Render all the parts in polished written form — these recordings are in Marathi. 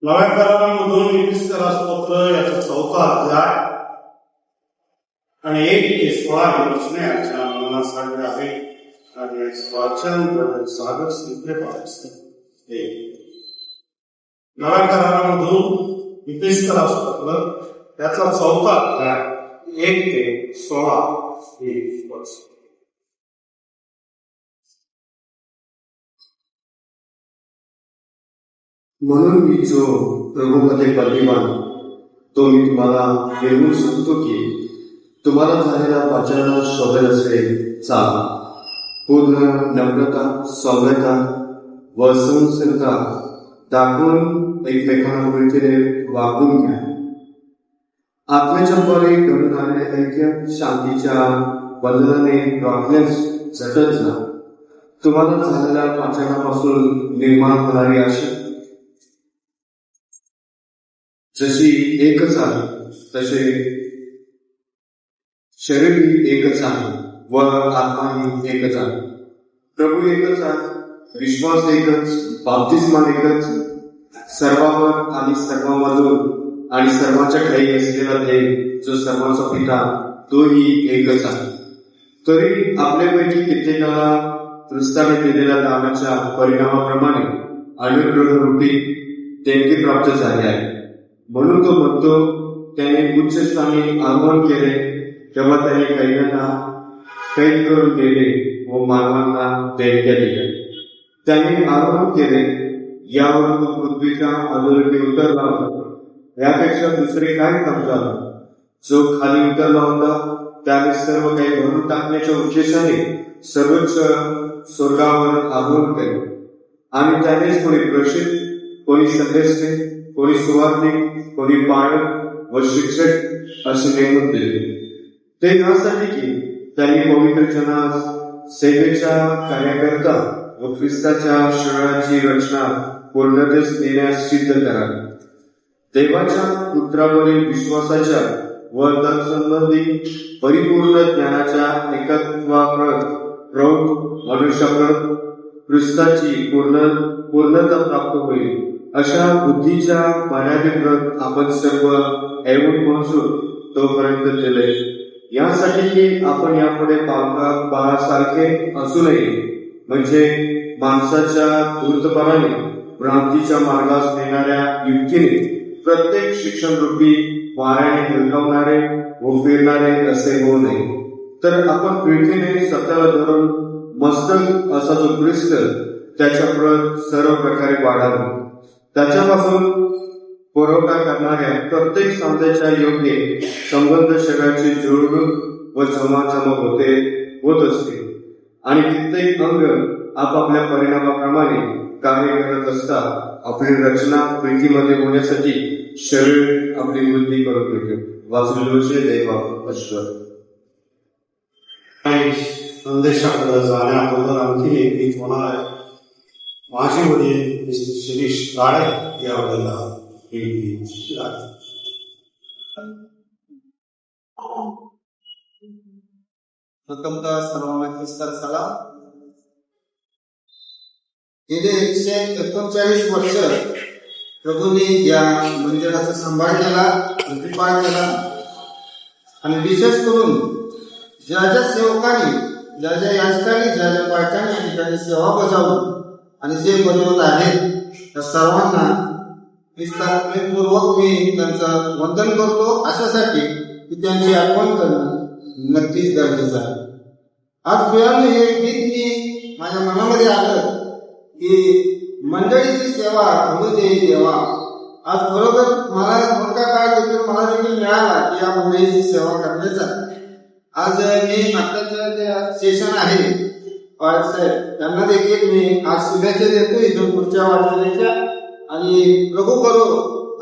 नव्या करारामधून इपिस्तला स्तोत्र याचा 4था अध्याय आणि 1 ते 16 ही वचने आजच्या मनासाठी आहे आणि वाचन सागर सिद्धे पाहायचं. नव्या करारामधून इपिस्तला स्तोत्र त्याचा 4था अध्याय 1 ते 16 ही वचने. म्हणून मी जो प्रभूमध्ये बुद्धिमान तो मी तुम्हाला निर्मूल सांगतो की तुम्हाला झालेला वाचनाला शोभेल असे चाल पूर्ण नम्रता, सौम्यता व सहनशीलता दाखवून एकमेकांना प्रीतीने वागून घ्या. आत्म्याच्या द्वारे घडून आलेले ऐक्य शांतीच्या बंधनाने राखण्यास झटत जा. तुम्हाला झालेल्या वाचनापासून निर्माण होणारी आशा जशी एकच आहे तसे शरीरही एकच आहे व आत्माही एकच आहे. प्रभू एकच आहे, विश्वास एकच, बाप्तिस्मा एकच, सर्वावर आणि सर्वांमधून आणि सर्वांच्या ठायी असलेला देव जो सर्वांचा पिता तोही एकच आहे. तरी आपल्यापैकी कित्येकाला ख्रिस्ताने दिलेल्या दानाच्या परिणामाप्रमाणे अनुग्रह रूपी देणगी प्राप्त झाली आहे. म्हणून तो म्हणतो, त्याने उच्च स्थानी आगमन केले तेव्हा त्याने कैद्यांना कैद करून दिले व मानवांना देणग्या दिल्या. त्याने आगमन केले यावर तो पृथ्वीच्या अधोरेखी उतरला होता. यापेक्षा दुसरे काय काम झालं? जो खाली उतरला होता त्याने सर्व काही भरून टाकण्याच्या उद्देशाने सर्वोच्च स्वर्गावर आगमन केले आणि त्यानेच कोणी प्रसिद्ध, कोणी संदेशे, कोणी सुवार्तिक, कोणी पाळक व शिक्षक असे नेमून दिले. ते यासाठी की त्यांनी पवित्र जनास सेवेच्या कार्याकरता व ख्रिस्ताच्या शरीराची रचना पूर्णतेस नेण्यास सिद्ध करावी. देवाच्या पुत्रावरील विश्वासाच्या व तत्संबंधी परिपूर्ण ज्ञानाच्या एकत्वाप्रत प्रौढ मनुष्याप्रत ख्रिस्ताची पूर्णता प्राप्त होईल. अशा बुद्धीच्या मर्यादेप्रत आपण सर्व ऐवून पोहोचू तोपर्यंत दिले. यासाठी की आपण यापुढे बाळासारखे असू नये, म्हणजे माणसाच्या धूर्तपणाने भ्रांतीच्या मार्गास नेणाऱ्या युक्तीने प्रत्येक शिक्षण रूपी वाऱ्याने हिरकवणारे व फिरणारे असे होऊ नये. तर आपण पृथ्वीने सत्याला धरून मस्तक असा जो ख्रिस्त त्याच्याप्रत सर्व प्रकारे वाढावे. त्याच्यापासून पुरवठा करणाऱ्या प्रत्येक सांध्याच्या योग्य संबंध शरीराची जुळवून व जमाजमा होत असते आणि कित्येक अंग आपापल्या परिणामाप्रमाणे कार्य करत असता आपली रचना प्रीतीमध्ये होण्यासाठी शरीर आपली वृद्धी करून घेते. वाचलेले देवा अश्वर. संदेशाकडे जाण्याबद्दल आणखी एक गीत होणार आहे. माझे वडील शिरीष काळे या वेळेला हे गीत आहे. प्रथमतः सर्वांना ख्रिस्ताला सलाम. गेले 139 वर्ष प्रभूंनी या मंदिराचा सांभाळ केला, प्रतिपाळ केला आणि विशेष करून ज्या ज्या सेवकांनी, ज्या ज्या याचकांनी, ज्या ज्या पालकांनी या ठिकाणी सेवा बजावली आणि जे बनवत आहेत त्या सर्वांना ख्रिस्तापूर्वक मी त्यांचं वंदन करतो. अशासाठी की त्यांची आठवण करणं नक्कीच गरजेचं आहे. आज वेळाने हे गीत मी माझ्या मनामध्ये आलं की मंडळीची सेवा होऊ दे देवा. आज बरोबर मला मोठा काळ देखील मला देखील मिळाला की या मंडळीची सेवा करण्याचा. आज मी आताचं जे सेशन आहे साहेब त्यांना देखील मी आज शुभेच्छा देतो इथून पुढच्या वाटचालीच्या. आणि प्रभू करो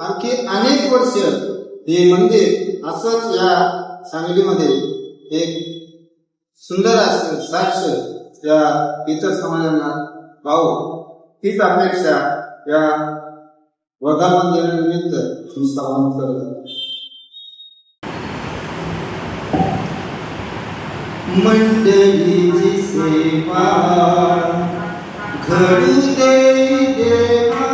आणखी अनेक वर्ष हे मंदिर असंच या सांगलीमध्ये एक सुंदर असं साक्ष त्या इतर समाजांना पाहू हीच अपेक्षा या वर्धापन दिनानिमित्त मी सर्वांना करतो. मंडळीची सेवा घडू दे देवा,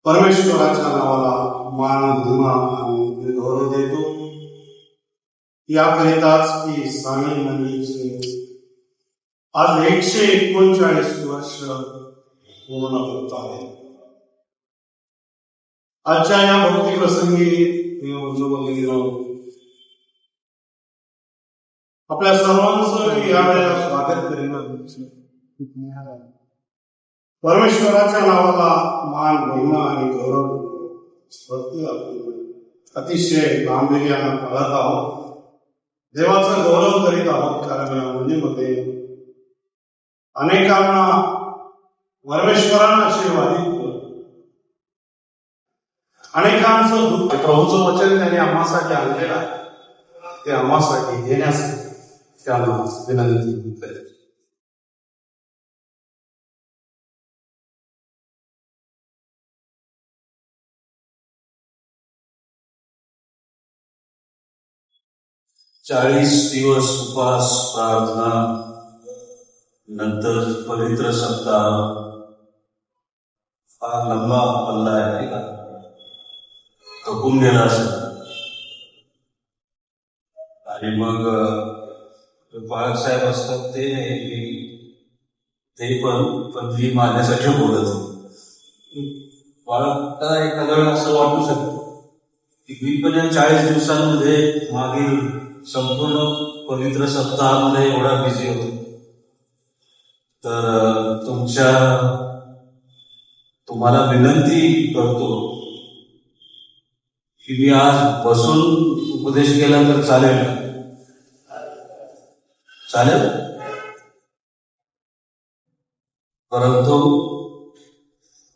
परमेश्वराच्या नावाला मान महिमा आणि गौरव देतो. याकरिताच की स्वामी मंदिरचे आज 139 वर्ष पूर्ण होत आहे. आजच्या या भक्ती प्रसंगी मी आपल्या सर्वांचं यावेळेला स्वागत करेन. परमेश्वराच्या नावाला मान महिमा आणि गौरव अतिशय गांभीर्यानं पाहत आहोत. देवाचा गौरव करीत आहोत, कारण या मंदिरमध्ये अनेकांना परमेश्वरानं आशीर्वादित केलं. अनेकांचं दुःख प्रभूचं वचन त्याने आम्हासाठी आणलेलं आहे. ते आम्हासाठी घेण्यासाठी त्यांना विनंती करते. चाळीस दिवस उपवास प्रार्थना नंतर पवित्र सप्ताह. फार लंबा पल्ला आहे का, थकून गेला असेल. आणि मग बाळासाहेब असतात ते नाही की ते पण मी माझ्यासाठी बोलत होते. बाळाला एखाद्या वेळेला असं वाटू शकतं की मी पण या 40 दिवसांमध्ये मागील संपूर्ण पवित्र सप्ताहामध्ये एवढा बिझी होतो. तर तुम्हाला विनंती करतो की मी आज बसून उपदेश केला तर चालेल का? चालेल. परंतु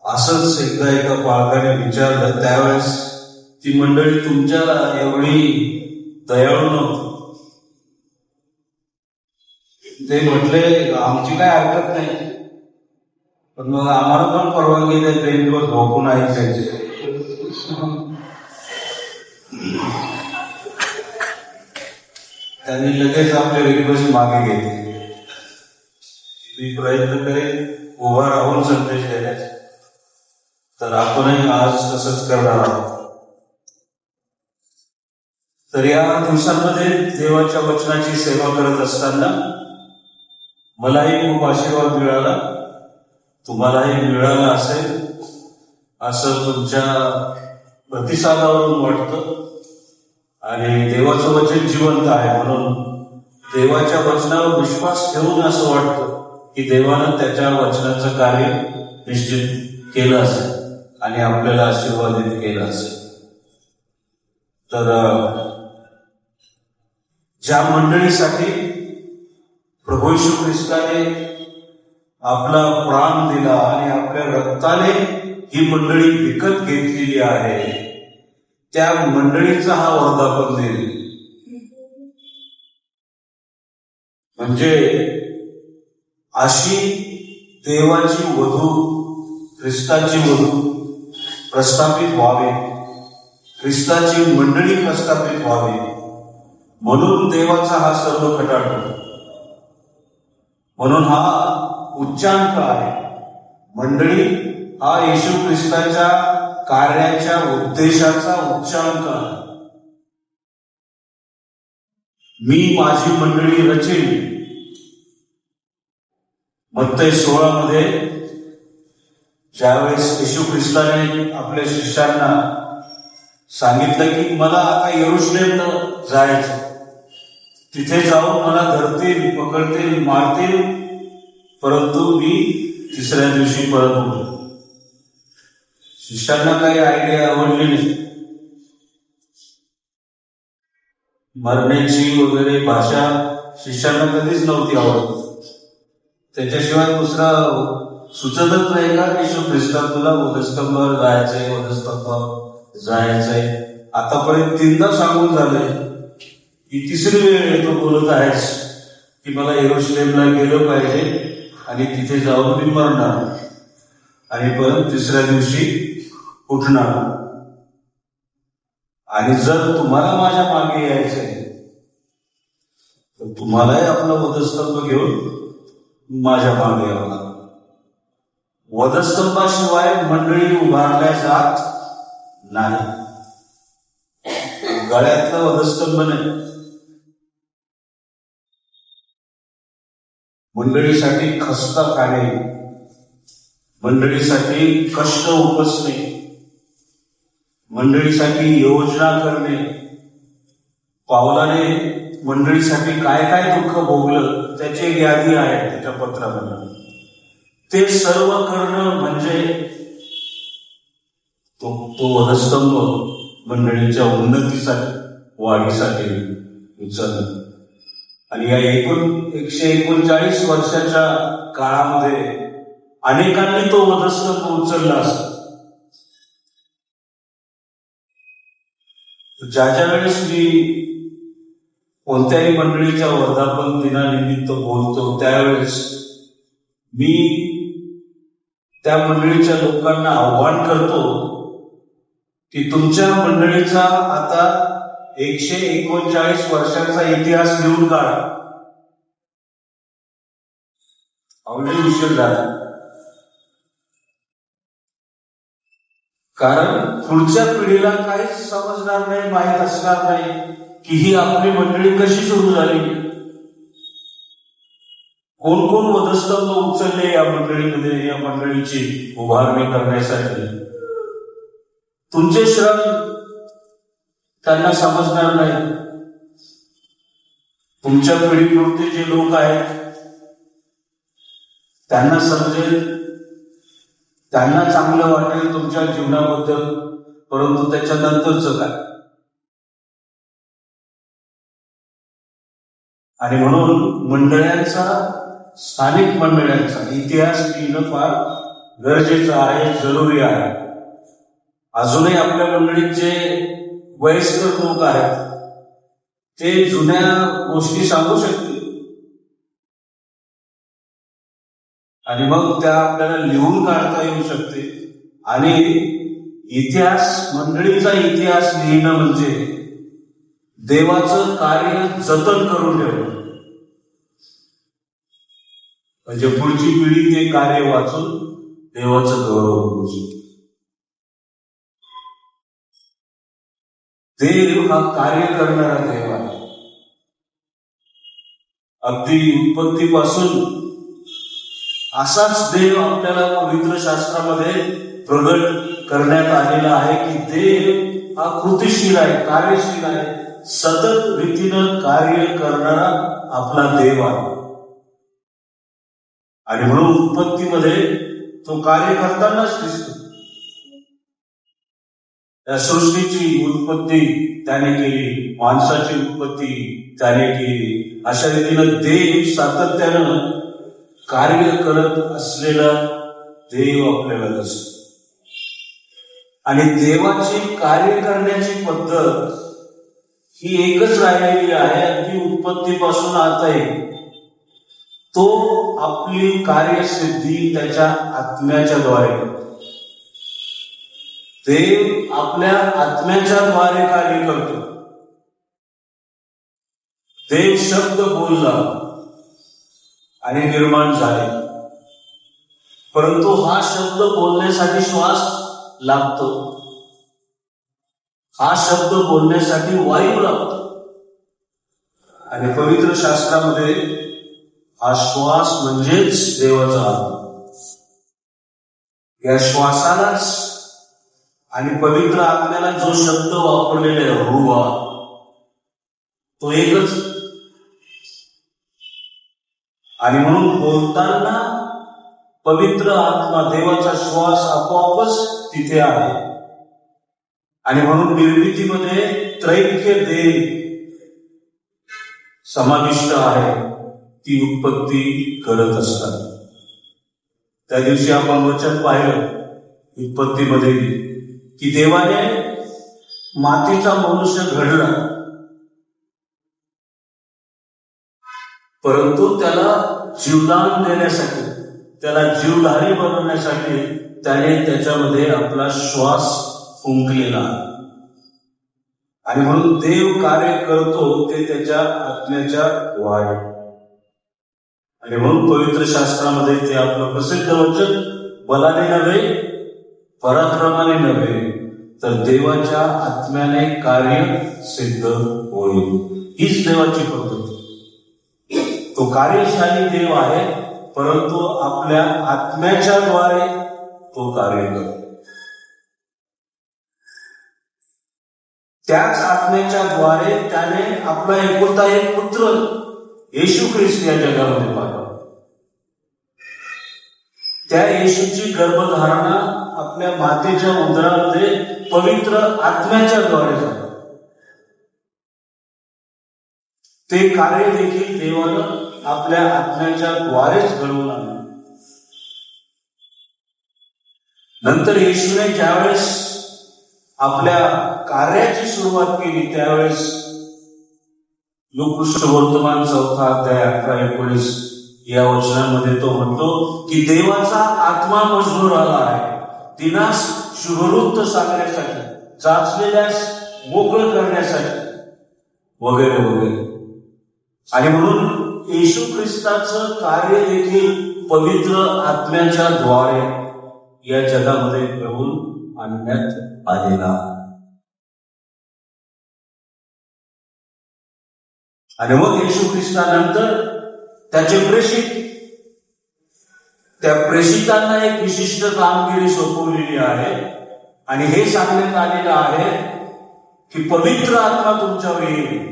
असंच एकदा एका पालकाने विचारलं, त्यावेळेस ती मंडळी तुमच्या एवढी दयाळू नव्हती. ते म्हटले आमची काय हरकत नाही, पण मग आम्हाला पण परवानगी देते दिवस झोपून ऐकायचे. त्यांनी लगेच आपले रिक्वेस्ट मागे घेतली. मी प्रयत्न करेन उभा राहून संदेश देण्याचा. तर आपणही आज तसंच करणार आहोत. तर या दिवसांमध्ये देवाच्या वचनाची सेवा करत असताना मलाही खूप आशीर्वाद मिळाला, तुम्हालाही मिळाला असेल असं तुमच्या प्रतिसादावरून वाटतं. आणि देवाचं वचन जिवंत आहे, म्हणून देवाच्या वचनावर विश्वास ठेवून असं वाटतं की देवानं त्याच्या वचनाचं कार्य निश्चित केलं असेल आणि आपल्याला आशीर्वादित केलं असेल. तर ज्या मंडळीसाठी प्रभू येशू ख्रिस्ताने आपला प्राण दिला आणि आपल्या रक्ताने ही मंडळी विकत घेतलेली आहे, त्या मंडळीचा हा वर्धापन दिन. म्हणजे अशी देवाची वधू, ख्रिस्ताची वधू प्रस्थापित व्हावी, ख्रिस्ताची मंडळी प्रस्थापित व्हावी, म्हणून देवाचा हा सर्व खटाटो. म्हणून हा उच्चांक आहे. मंडळी हा येशू ख्रिस्ताच्या कार्याच्या उद्देशाचा उच्चांक आहे. मी माझी मंडळी रचेन. मत्तई 16 मध्ये ज्यावेळेस येशू ख्रिस्ताने आपल्या शिष्यांना सांगितलं की मला आता यरूशलेमला जायचं, तिथे जाऊन मला धरतील, पकडतील, मारतील, परंतु मी 3ऱ्या दिवशी परत उठेन. शिष्यांना काही आयडिया आवडली नाही. मरण्याची वगैरे भाषा शिष्यांना कधीच नव्हती आवडत. त्याच्याशिवाय दुसरा सुचतच नाही का येशू ख्रिस्ता तुला वधस्तंभावर जायचंय, वधस्तंभावर जायचंय. आतापर्यंत 3दा सांगून झालंय की 3री वेळ तो बोलत आहेस की मला यरूशलेमला गेलं पाहिजे आणि तिथे जाऊन मी मरणार आणि परत 3ऱ्या दिवशी उठणार. आणि जर तुम्हाला माझ्या मागे यायचंय तर तुम्हालाही आपलं वधस्तंभ घेऊन माझ्या मागे यावं लागेल. वधस्तंभाशिवाय मंडळी उभारल्या जात नाही. गळ्यातला वधस्तंभ नाही. मंडळीसाठी खस्ता खाणे, मंडळीसाठी कष्ट उपसणे, मंडळीसाठी योजना करणे. पावलाने मंडळीसाठी काय काय दुःख भोगलं त्याची एक यादी आहे त्याच्या पत्रामध्ये. ते सर्व करणं म्हणजे तो वधस्तंभ मंडळीच्या उन्नतीसाठी, वाढीसाठी उचलणं. आणि या 139 वर्षाच्या काळामध्ये अनेकांनी तो वधस्तंभ उचलला असतो. ज्या वेळेस मी कोणत्याही मंडळीच्या वर्धापन दिनानिमित्त बोलतो त्यावेळेस मी त्या मंडळीच्या लोकांना आव्हान करतो की तुमच्या मंडळीचा आता 139 वर्षाचा इतिहास लिहून काढा. ऑलरेडी उशीर झाला, कारण पुढच्या पिढीला काहीच समजणार नाही, माहीत असणार नाही की ही आपली मंडळी कशी सुरू झाली, कोण कोण वधस्तंभ उचलले या मंडळीमध्ये, या मंडळीची उभारणी करण्यासाठी. तुमचे श्रम त्यांना समजणार नाही. तुमच्या पिढीपुढचे जे लोक आहेत त्यांना समजेल, त्यांना चांगलं वाटेल तुमच्या जीवनाबद्दल, परंतु त्याच्यानंतरच काय. आणि म्हणून मंडळांचा, स्थानिक मंडळांचा इतिहास लिहिणं फार गरजेचं आहे, जरुरी आहे. अजूनही आपल्या मंडळीत जे वयस्कर लोक आहेत ते जुन्या गोष्टी सांगू शकतील आणि मग त्या आपल्याला लिहून काढता येऊ शकते. आणि इतिहास, मंडळीचा इतिहास लिहिणं म्हणजे देवाचं कार्य जतन करून ठेवणं, म्हणजे पुढची पिढी ते कार्य वाचून देवाचं गौरव करू शकते. देव हा कार्य करणारा देव आहे. अगदी उत्पत्तीपासून असाच देव आपल्याला पवित्र शास्त्रामध्ये प्रगट करण्यात आलेला आहे की देव हा कृतिशील आहे, कार्यशील आहे, सतत रीतीनं कार्य करणारा आपला देव आहे. आणि म्हणून उत्पत्तीमध्ये तो कार्य करतानाच दिसतो. या सृष्टीची उत्पत्ती त्याने केली, माणसाची उत्पत्ती त्याने केली. अशा रीतीनं देव सातत्यानं कार्य करत असलेला देव आपल्याला दिसतो. आणि देवाची कार्य करण्याची पद्धत ही एकच राहिलेली आहे, अगदी उत्पत्तीपासून आताही. तो आपली कार्यसिद्धी त्याच्या आत्म्याच्या द्वारे करतो. देव आपल्या आत्म्याच्या द्वारे कार्य करतो. देव शब्द बोलला आणि निर्माण झाले, परंतु हा शब्द बोलण्यासाठी श्वास लागतो, हा शब्द बोलण्यासाठी वायू लागतो. आणि पवित्र शास्त्रामध्ये हा श्वास म्हणजेच देवाचा आत्मा. या श्वासालाच आणि पवित्र आत्म्याला जो शब्द वापरलेला आहे रुवा, तो एकच. आणि म्हणून बोलताना पवित्र आत्मा, देवाचा श्वास आपोआपच तिथे आहे. आणि म्हणून निर्मितीमध्ये त्रैक्य देव समाविष्ट आहे, ती उत्पत्ती करत असतात. त्या दिवशी आपण वचन पाहिलं उत्पत्तीमध्ये की देवाने मातीचा मनुष्य घडला, परंतु त्याला जीवदान देण्यासाठी, त्याला जीवधारी बनवण्यासाठी त्याने त्याच्यामध्ये आपला श्वास फुंकलेला. आणि म्हणून देव कार्य करतो ते त्याच्या आत्म्याच्या द्वारे. आणि म्हणून पवित्र शास्त्रामध्ये ते आपलं प्रसिद्ध वचन, बलाने नव्हे, पराक्रमाने नव्हे, तर देवाच्या आत्म्याने कार्य सिद्ध होईल. हीच देवाची पद्धत. तो कार्यशाली देव आहे, परंतु आपल्या आत्म्याच्या द्वारे तो कार्य करतो. त्याच आत्म्याच्या द्वारे त्याने आपला एकुलता एक पुत्र येशू ख्रिस्त या जगामध्ये पाठवला. त्या येशूची गर्भधारणा आपल्या मातेच्या उदरामध्ये पवित्र आत्म्याच्या द्वारे झालं. ते कार्य देखील देवानं आपल्या आत्म्याच्या द्वारेच घडवून आणलं. नंतर येशूने ज्यावेळेस आपल्या कार्याची सुरुवात केली त्यावेळेस लोककृष्ण वर्तमान 4 अध्याय 11-19 या वचनांमध्ये तो म्हणतो की देवाचा आत्मा मजबूर आला आहे दिनास शुभवृत्त सांगण्यासाठी, चाचलेल्यास मोकळं करण्यासाठी वगैरे वगैरे. आणि म्हणून येशू ख्रिस्ताचं कार्य देखील पवित्र आत्म्याच्या द्वारे या जगामध्ये घडवून आणण्यात आलेला. आणि मग येशू ख्रिस्तानंतर त्याचे प्रेषित, त्या प्रेषितांना एक विशिष्ट कामगिरी सोपवलेली आहे आणि हे सांगण्यात आलेलं आहे की पवित्र आत्मा तुमच्यावर येईल,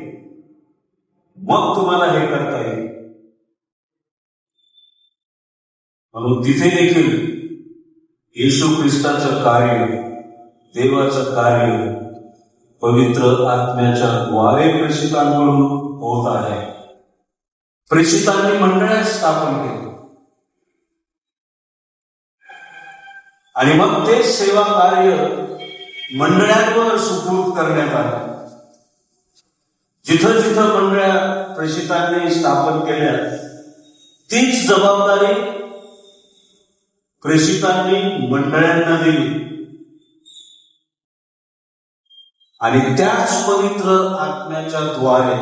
मग तुम्हाला हे करता येईल. म्हणून तिथे देखील येशू ख्रिस्ताचं कार्य, देवाचं कार्य पवित्र आत्म्याच्या द्वारे प्रेषितांकडून होत आहे. प्रेषितांनी मंडळ्या स्थापन केली आणि मग ते सेवा कार्य मंडळांवर सुपूर्द करण्यात आलं. जिथं जिथं मंडळ्या प्रेषितांनी स्थापन केल्या तीच जबाबदारी प्रेषितांनी मंडळांना दिली आणि त्याच पवित्र आत्म्याच्या द्वारे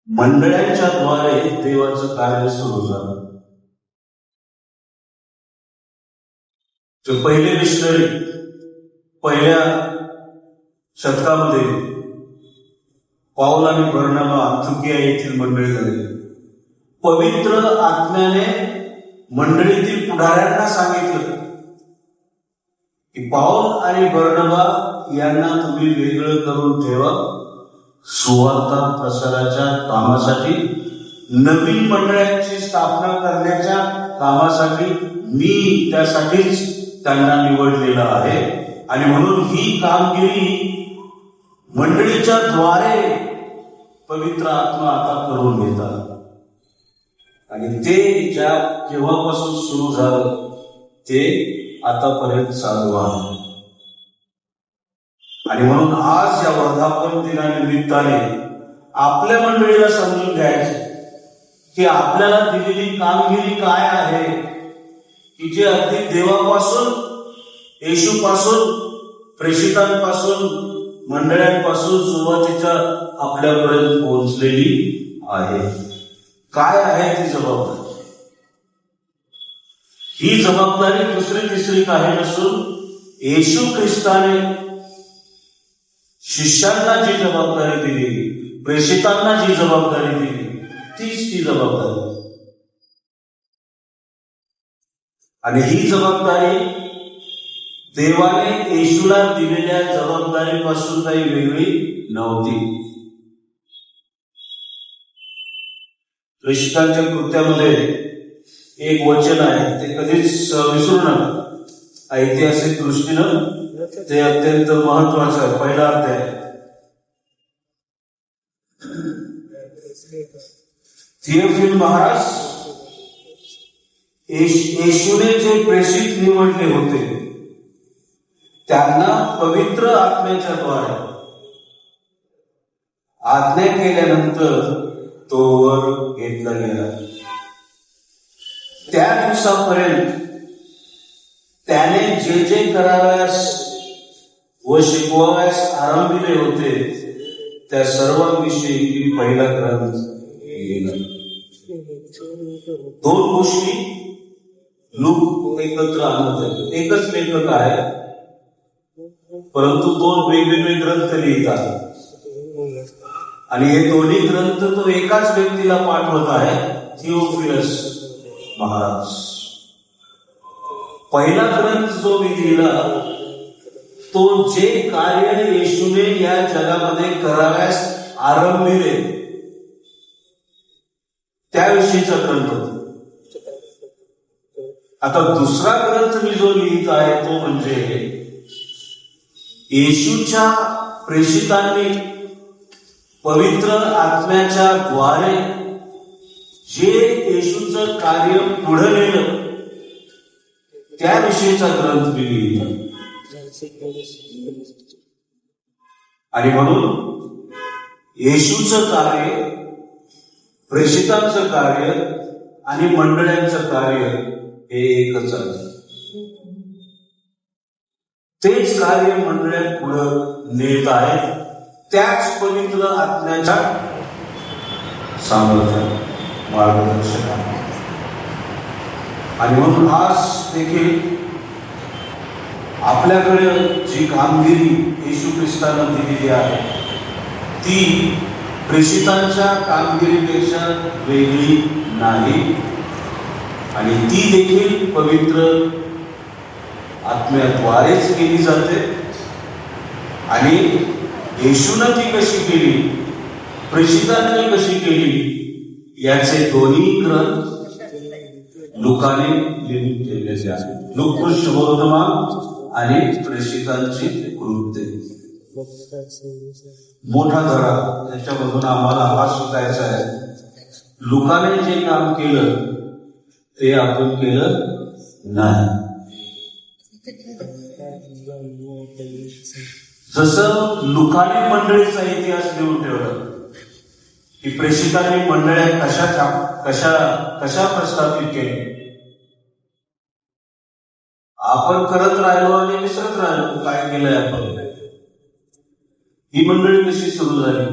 मंडळांच्या द्वारे देवाचं कार्य सुरू झालं. जे पहिले मिशनरी पहिल्या शतकामध्ये पाऊल आणि बर्नबा अंतियोकिया येथील मंडळी झाली. पवित्र आत्म्याने मंडळीतील पुढाऱ्यांना सांगितलं की पाऊल आणि बर्नबा यांना तुम्ही वेगळं करून ठेवा, सुवार्ता प्रसाराच्या कामासाठी, नवीन मंडळांची स्थापना करण्याच्या कामासाठी मी त्यासाठीच त्यांना निवडलेलं आहे. आणि म्हणून ही कामगिरी मंडळीच्या द्वारे पवित्र आत्मा आता करून घेतात आणि ते केव्हापासून सुरू झालं ते आतापर्यंत चालू आहे. आणि म्हणून आज या वर्धापन दिनानिमित्ताने आपल्या मंडळीला समजून घ्यायचं की आपल्याला दिलेली कामगिरी काय आहे, की जे अगदी देवापासून, येशूपासून, प्रेषितांपासून, मंडळांपासून सुरुवातीच्या आपल्यापर्यंत पोहोचलेली आहे. काय आहे ती जबाबदारी? ही जबाबदारी दुसरी तिसरी काही नसून येशू ख्रिस्ताने शिष्यांना जी जबाबदारी दिली, प्रेषितांना जी जबाबदारी दिली, तीच ती जबाबदारी. आणि ही जबाबदारी देवाने येशूला दिलेल्या जबाबदारीपासून काही वेगळी नव्हती. प्रेषितांच्या कृत्यामध्ये एक वचन आहे, ते कधीच विसरू नका. ऐतिहासिक दृष्टीनं ते अत्यंत महत्वाचं आहे. पहिला अध्याय, थियोफिल महाराज, येशूने जे प्रेषित निवडले होते त्यांना पवित्र आत्म्याच्या द्वारे आज्ञा केल्यानंतर तो वर घेतला गेला. त्या दिवसापर्यंत त्याने जे जे कराव्यास व शिकवाव्यास आरंभिले होते त्या सर्वांविषयी पहिला ग्रंथ लिहिला. 2 गोष्टी लूक एकत्र आणत आहेत. एकच लेखक आहे परंतु 2 वेगवेगळे ग्रंथ लिहितात आणि हे दोन्ही ग्रंथ तो एकाच व्यक्तीला पाठवत आहे, थिओफिलस महाराज. पहिला ग्रंथ जो मी लिहिला तो जे कार्य येशूने या जगामध्ये कराव्यास आरंभिले त्याविषयीचा ग्रंथ होता. आता दुसरा ग्रंथ मी जो लिहित आहे तो म्हणजे येशूच्या प्रेषितांनी पवित्र आत्म्याच्या द्वारे जे येशूचं कार्य पुढे नेलं त्याविषयीचा ग्रंथ मी लिहिला. आणि म्हणून येशूचं कार्य, प्रेषितांचं कार्य आणि मंडळांचं कार्य हे एकच आहे. तेच कार्य मंडळात पुढे नेत आहे, त्याच पवित्र आत्म्याच्या सामर्थ्य मार्गदर्शक आहे. आणि म्हणून आज देखील आपल्याकडे जी कामगिरी येशू ख्रिस्तानं दिलेली आहे ती प्रेषितांच्या कामगिरीपेक्षा वेगळी नाही. आणि ती देखील पवित्र आत्म्याद्वारेच केली जाते. आणि येशूनं ती कशी केली, प्रेषितांनी कशी केली, याचे दोन्ही ग्रंथ लुकाने लिहून ठेवलेले आहेत. लूक शुभवर्तमान आणि प्रेषितांची कृत्ये, मोठा धडा. त्याच्यामधून आम्हाला हा शिकायचा आहे. लुकाने जे काम केलं ते आपण केलं नाही. जसं लुकाने मंडळीचा इतिहास लिहून ठेवला की प्रेषितांनी मंडळ्या कशा प्रस्थापित केल्या, आपण करत राहिलो आणि विसरत राहिलो काय केलंय आपण. ही मंडळी कशी सुरू झाली,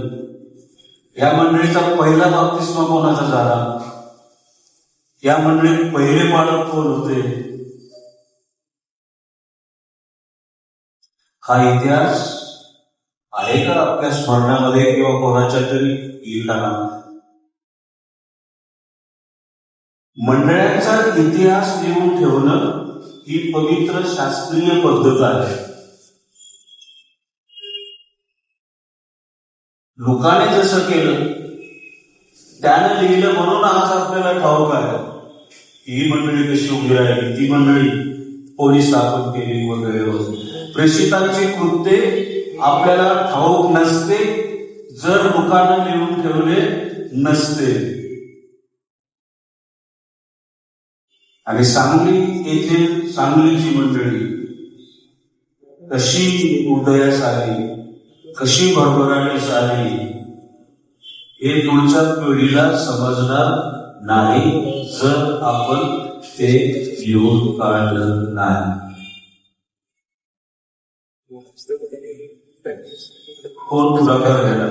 या मंडळीचा पहिला बाप्तिस्मा कोणाचा झाला, या मंडळीत पहिले पालक कोण होते, हा इतिहास आहे का आपल्या स्मरणामध्ये किंवा कोणाच्या तरी लिखाणामध्ये. मंडळांचा इतिहास लिहून ठेवणं ही पवित्र शास्त्रीय पद्धत आहे. लुकाने जसं केलं त्यानं लिहिलं म्हणून आज आपल्याला ठाऊक आहे ही मंडळी कशी उभी राहिली, ती मंडळी कोणी स्थापन केली वगैरे वगैरे. प्रेषितांची कृत्ये आपल्याला ठाऊक नसते जर लुकानं लिहून ठेवले नसते. आणि सांगली येथील सांगलीची मंडळी कशी उदयास आली, कशी भरभराटीस आली हे पुढच्या पिढीला समजणार नाही जर आपण ते लिहून काढलं नाही. कोण पुढाकार घ्यायला,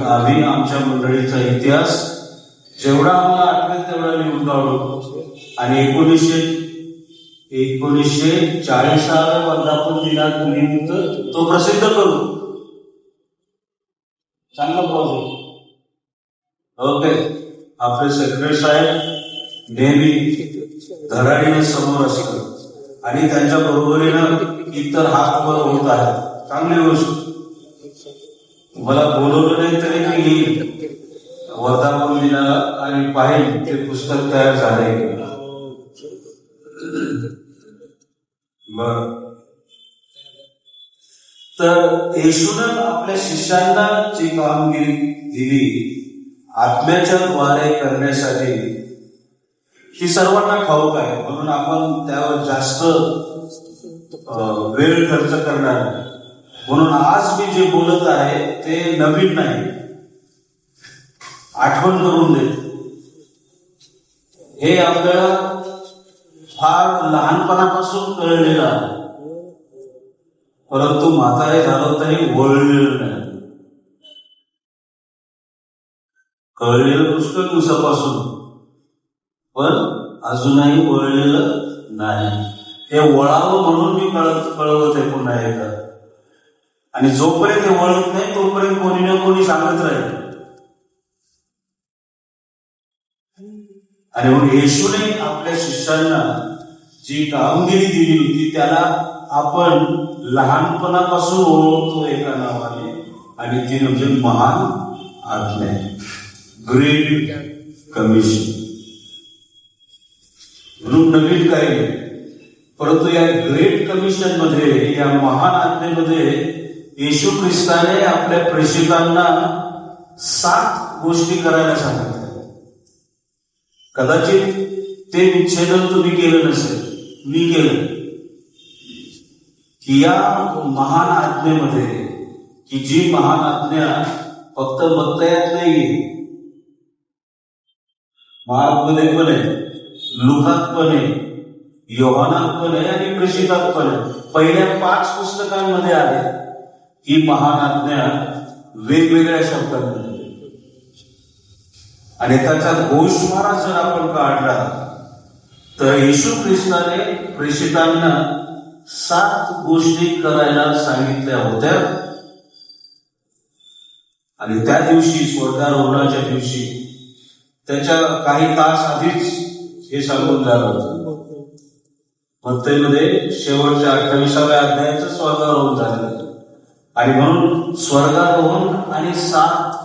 आम्ही आमच्या मंडळीचा इतिहास जेवढा आम्हाला आठवेल तेवढा लिहून काढू आणि 1940 वर्धापन दिनानिमित्त तो प्रसिद्ध करू. चांगला प्रॉब्लेम. ओके, आपले सेक्रेटरी साहेब नेहमी धडाडीने समोर असतात आणि त्यांच्या बरोबरीनं इतर हात वर होत आहेत. चांगली गोष्ट. मला बोलवलं नाही तरी मी येईल वर्धापन दिनाला आणि पाहिजे ते पुस्तक तयार झालंय. बर, तर येशूनं आपल्या शिष्यांना जी कामगिरी दिली आत्म्याच्या द्वारे करण्यासाठी ही सर्वांना ठाऊक आहे. म्हणून आपण त्यावर जास्त वेळ खर्च करणार नाही. म्हणून आज मी जे बोलत आहे ते नवीन नाही, आठवण करून देत. हे आपल्याला फार लहानपणापासून कळलेलं आहे, परंतु म्हातारे झालं तरी वळलेलं नाही. कळलेलं पुष्कळ दिवसापासून, पण अजूनही वळलेलं नाही. हे वळावं म्हणून मी कळवत आहे पुन्हा एकदा. आणि जोपर्यंत हे वळत नाही तोपर्यंत कोणी ना कोणी सांगत राहील. आणि म्हणून येशूने आपल्या शिष्यांना जी कामगिरी दिली होती त्याला आपण लहानपणापासून ओळखतो एका नावाने, आणि ती म्हणजे महान आज्ञा, ग्रेट कमिशन. म्हणून नवीन काही नाही. परंतु या ग्रेट कमिशन मध्ये, या महान आज्ञेमध्ये येशू ख्रिस्ताने आपल्या प्रेषितांना 7 गोष्टी करायला सांगितल्या. कदाचित ते विच्छेदन तुम्ही केलं नसेल, मी केलं, की या महान आज्ञेमध्ये, की जी महान आज्ञा फक्त मत्तयात नाहीये, मार्कमध्ये पण आहे, लुकात पण आहे, योहानात पण आहे आणि प्रेषितात पण आहे. पहिल्या 5 पुस्तकांमध्ये आहे ही महान आज्ञा वेगवेगळ्या शब्दांमध्ये. आणि त्याचा गोषवारा जर आपण काढला तर येशू ख्रिस्ताने प्रेषितांना 7 गोष्टी करायला सांगितल्या होत्या. आणि त्या दिवशी, स्वर्गारोहणाच्या दिवशी, त्याच्या काही तास आधीच हे सांगून झालं होतं. मत्तईमध्ये शेवटच्या 28व्या अध्यायाचं स्वर्गारोहण झालं. आणि म्हणून स्वर्गारोहण आणि 7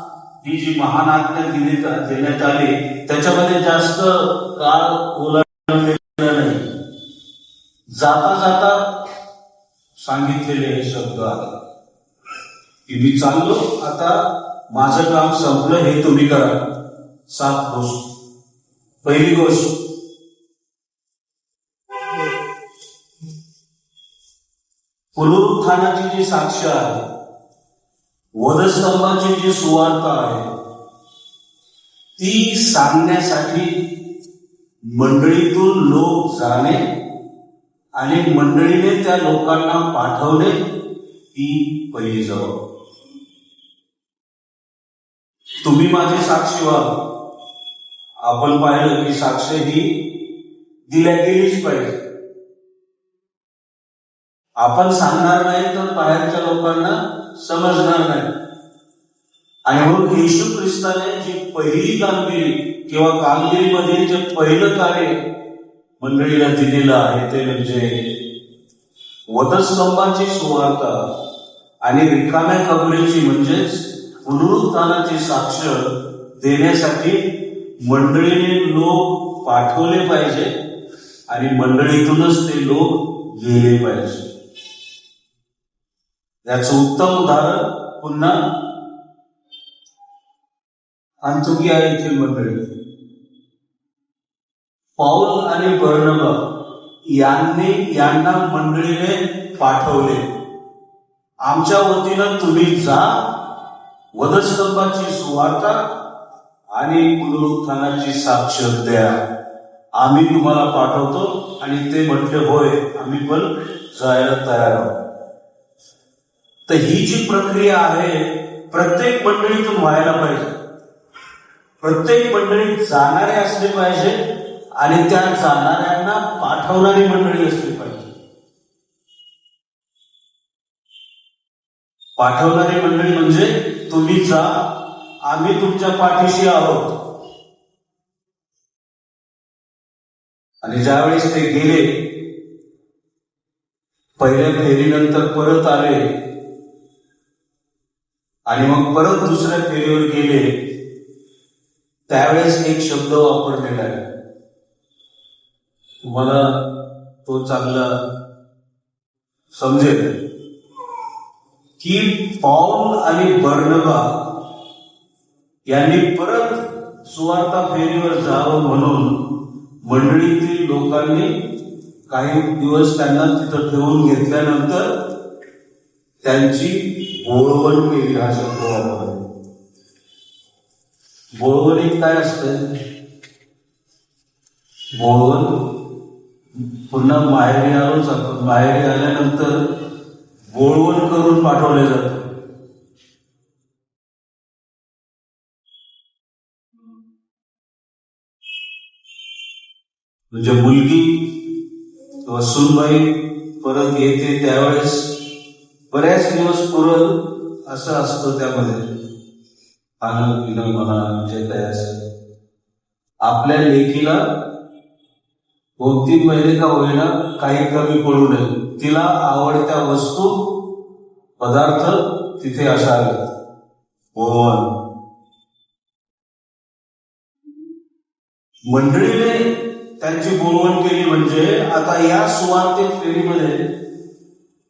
ही जी महान आज्ञा देण्यात आली त्याच्यामध्ये जास्त काळ ओलांडलेला नाही. जाता जाता सांगितलेले हे शब्द आहेत की मी चाललो, आता माझं काम संपलं, हे तुम्ही करा. 7 गोष्टी. पहिली गोष्ट, पुनरुत्थानाची जी साक्ष आहे, वधस्तंभाची जी सुवार्ता आहे, ती सांगण्यासाठी मंडळीतून लोक जाणे आणि मंडळीने त्या लोकांना पाठवणे ही पहिली जबाबदारी. तुम्ही माझे साक्षी व्हा. आपण पाहिलं की साक्ष ही दिल्या गेलीच पाहिजे. आपण सांगणार नाही तर बाहेरच्या लोकांना समजणार नाही. आणि म्हणून येशू ख्रिस्ताने जी पहिली कामगिरी किंवा कामगिरीमध्ये जे पहिलं कार्य मंडळीला दिलेलं आहे ते म्हणजे वधस्तंभाची सुवार्ता आणि रिकाम्या कबरीची म्हणजेच पुनरुत्थानाची साक्ष देण्यासाठी मंडळीने लोक पाठवले पाहिजे आणि मंडळीतूनच ते लोक गेले पाहिजे. याचं उत्तम उदाहरण पुन्हा अंतोकिया येथील मंडळी. पौल आणि बर्नबा यांना मंडळीने पाठवले. आमच्या वतीनं तुम्ही जा, वधस्तंभाची सुवार्ता आणि पुनरुत्थानाची साक्ष द्या. आम्ही तुम्हाला पाठवतो. आणि ते म्हटले होय, आम्ही पण जायला तयार आहोत. तर ही जी प्रक्रिया आहे प्रत्येक मंडळीतून व्हायला पाहिजे. प्रत्येक मंडळीत जाणारे असले पाहिजे आणि त्या जाणाऱ्यांना पाठवणारी मंडळी असली पाहिजे. पाठवणारी मंडळी म्हणजे तुम्ही जा, आम्ही तुमच्या पाठीशी आहोत. आणि ज्यावेळेस ते गेले, पहिल्या फेरीनंतर परत आले आणि मग परत दुसऱ्या फेरीवर गेले, त्यावेळेस एक शब्द वापरलेला आहे. तुम्हाला तो चांगला समजेल की पौल आणि बर्नबा यांनी परत सुवार्ता फेरीवर जावं म्हणून मंडळीतील लोकांनी काही दिवस त्यांना तिथं ठेवून घेतल्यानंतर त्यांची बोळवण केली. हा शब्द वापरला. बोळवणीत काय असतं? बोळवण पुन्हा माहेरी आलोच आपण. माहेरी आल्यानंतर बोळवण करून पाठवले जातं. म्हणजे मुलगी किंवा सूनबाई परत येते त्यावेळेस बऱ्याच दिवस पुरल असं असतं त्यामध्ये. खाणं पिणं म्हणा जे काय असेल. आपल्या लेकीला 2-3 महिने का होईना काही कमी पडू नये, तिला आवडत्या वस्तू पदार्थ तिथे असावेत. बोळवण मंडळीने त्यांची बोलवण केली म्हणजे आता या सुवार्ते फेरीमध्ये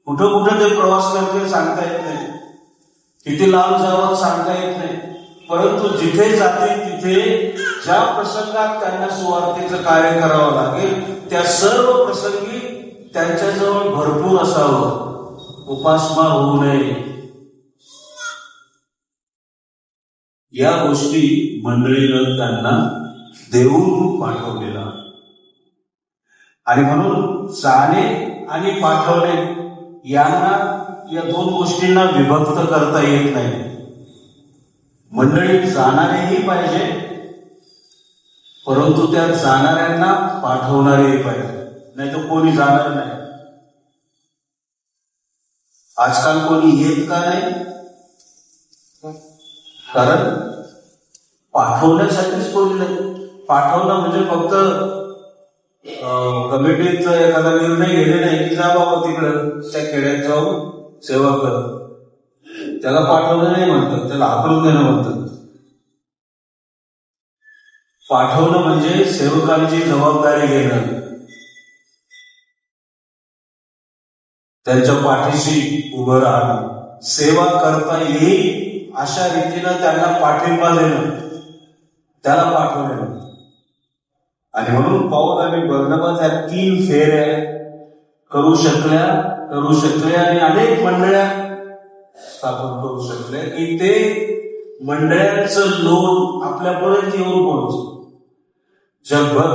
कुठं कुठं ते प्रवास करते सांगता येत नाही, किती लांब जावं सांगता येत नाही, परंतु जिथे जातील तिथे ज्या प्रसंगात त्यांना सुवार्तेचं कार्य करावं लागेल त्या सर्व प्रसंगी त्यांच्याजवळ भरपूर असावं, उपासमार होऊ नये. या गोष्टी मंडळीनं त्यांना देऊन पाठवलेला. आणि म्हणून जाणे आणि पाठवणे यांना, या दोन गोष्टींना विभक्त करता येत नाही. मंडळी जाणारेही पाहिजे, परंतु त्या जाणाऱ्यांना पाठवणारेही पाहिजे, नाही तर कोणी जाणार नाही. आजकाल कोणी येत का नाही? कारण पाठवण्यासाठीच कोणी नाही. पाठवणं म्हणजे फक्त कमिटीचा एखादा निर्णय घेणे नाही की जा बाबा तिकडं त्या खेड्यात जाऊन सेवा कर, त्याला पाठवणं नाही म्हणतात, त्याला हाकलून देणं म्हणतात. पाठवणं म्हणजे सेवकांची जबाबदारी घेणं, त्यांच्या पाठीशी उभं राहणं, सेवा करता येईल अशा रीतीनं त्यांना पाठिंबा देणं, त्याला पाठवणं. आणि म्हणून पाऊल आणि बर्नबास या 3 फेऱ्या करू शकल्या आणि अनेक मंडळ्या स्थापन करू शकल्या की ते मंडळांचं लोन आपल्यापर्यंत येऊन पोहोचलं. जगभर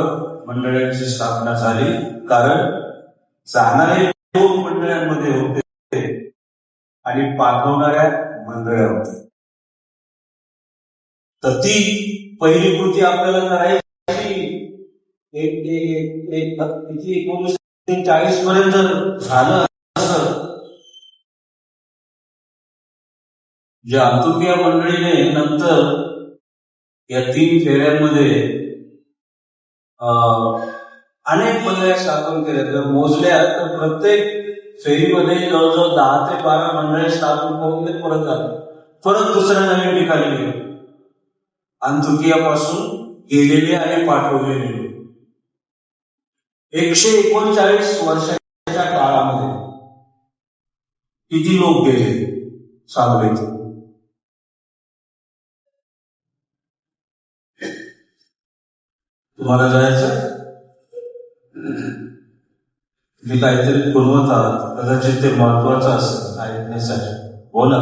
मंडळांची स्थापना झाली, कारण जाणारे 2 मंडळांमध्ये होते आणि पाठवणाऱ्या मंडळ्या होत्या. तर ती पहिली कृती आपल्याला करायची. 1940 पर्यंत झालं असं, ज्या अंतुकिया मंडळीने नंतर या 3 फेऱ्यांमध्ये अनेक मंडळ्या स्थापन केल्या. जर मोजल्या तर प्रत्येक फेरीमध्ये जवळजवळ 10 ते 12 मंडळे स्थापन करून ते परत आले, परत दुसऱ्या नवीन ठिकाणी गेले. अंतुकियापासून गेलेले आणि पाठवलेले 139 वर्षाच्या काळामध्ये किती लोक गेले सांगलीत? तुम्हाला जायचं? मी काहीतरी पुरवत आहात, कदाचित ते महत्वाचं असेल ऐकण्यासाठी. बोला.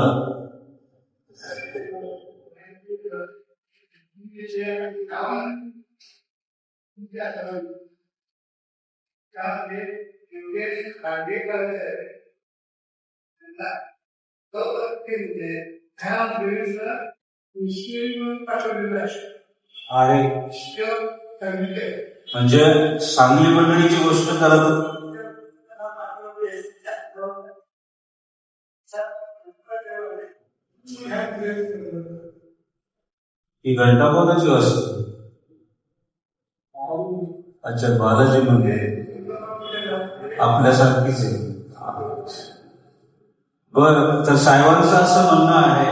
आहे म्हणजे सांगली मंडळीची गोष्ट करत ही घंटा कोणाची असते? अच्छा, बालाजी म्हणजे आपल्यासारखीच आहे. बरं, तर साहेबांचं असं म्हणणं आहे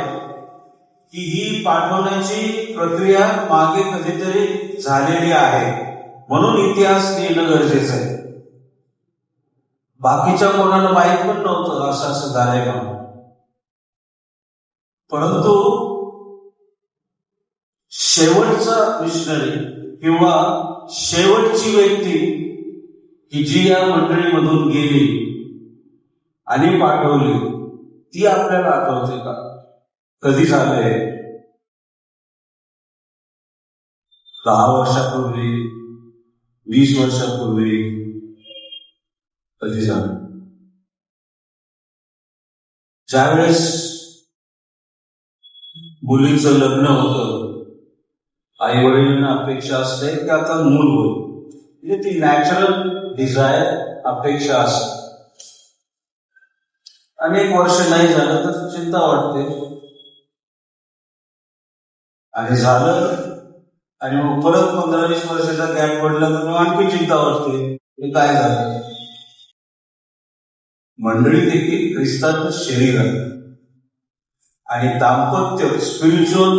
की ही पाठवण्याची प्रक्रिया मागे कधीतरी झालेली आहे, म्हणून इतिहास लिहिणं गरजेचं आहे. बाकीच्या कोणाला माहीत पण नव्हतं असं असं झालंय म्हणून. परंतु शेवटचा मिशनरी किंवा शेवटची व्यक्ती की जी या मंडळीमधून गेली आणि पाठवली, ती आपल्याला आठवते का? कधी झालंय? 10 वर्षापूर्वी, 20 वर्षापूर्वी कधी झालं? ज्यावेळेस मुलीचं लग्न होतं, आई वडिलांना अपेक्षा असते की आता मूल होईल, म्हणजे ती नॅचरल डिझायर अपेक्षा असते. अनेक वर्ष नाही झालं तर चिंता वाटते, आणि झालं आणि मग परत 15-20 वर्षाचा गॅप पडला तर मग आणखी चिंता वाटते, हे काय झालं. मंडळी देखील ख्रिस्ताचं शरीर आहे आणि दाम्पत्य, स्पिरिच्युअल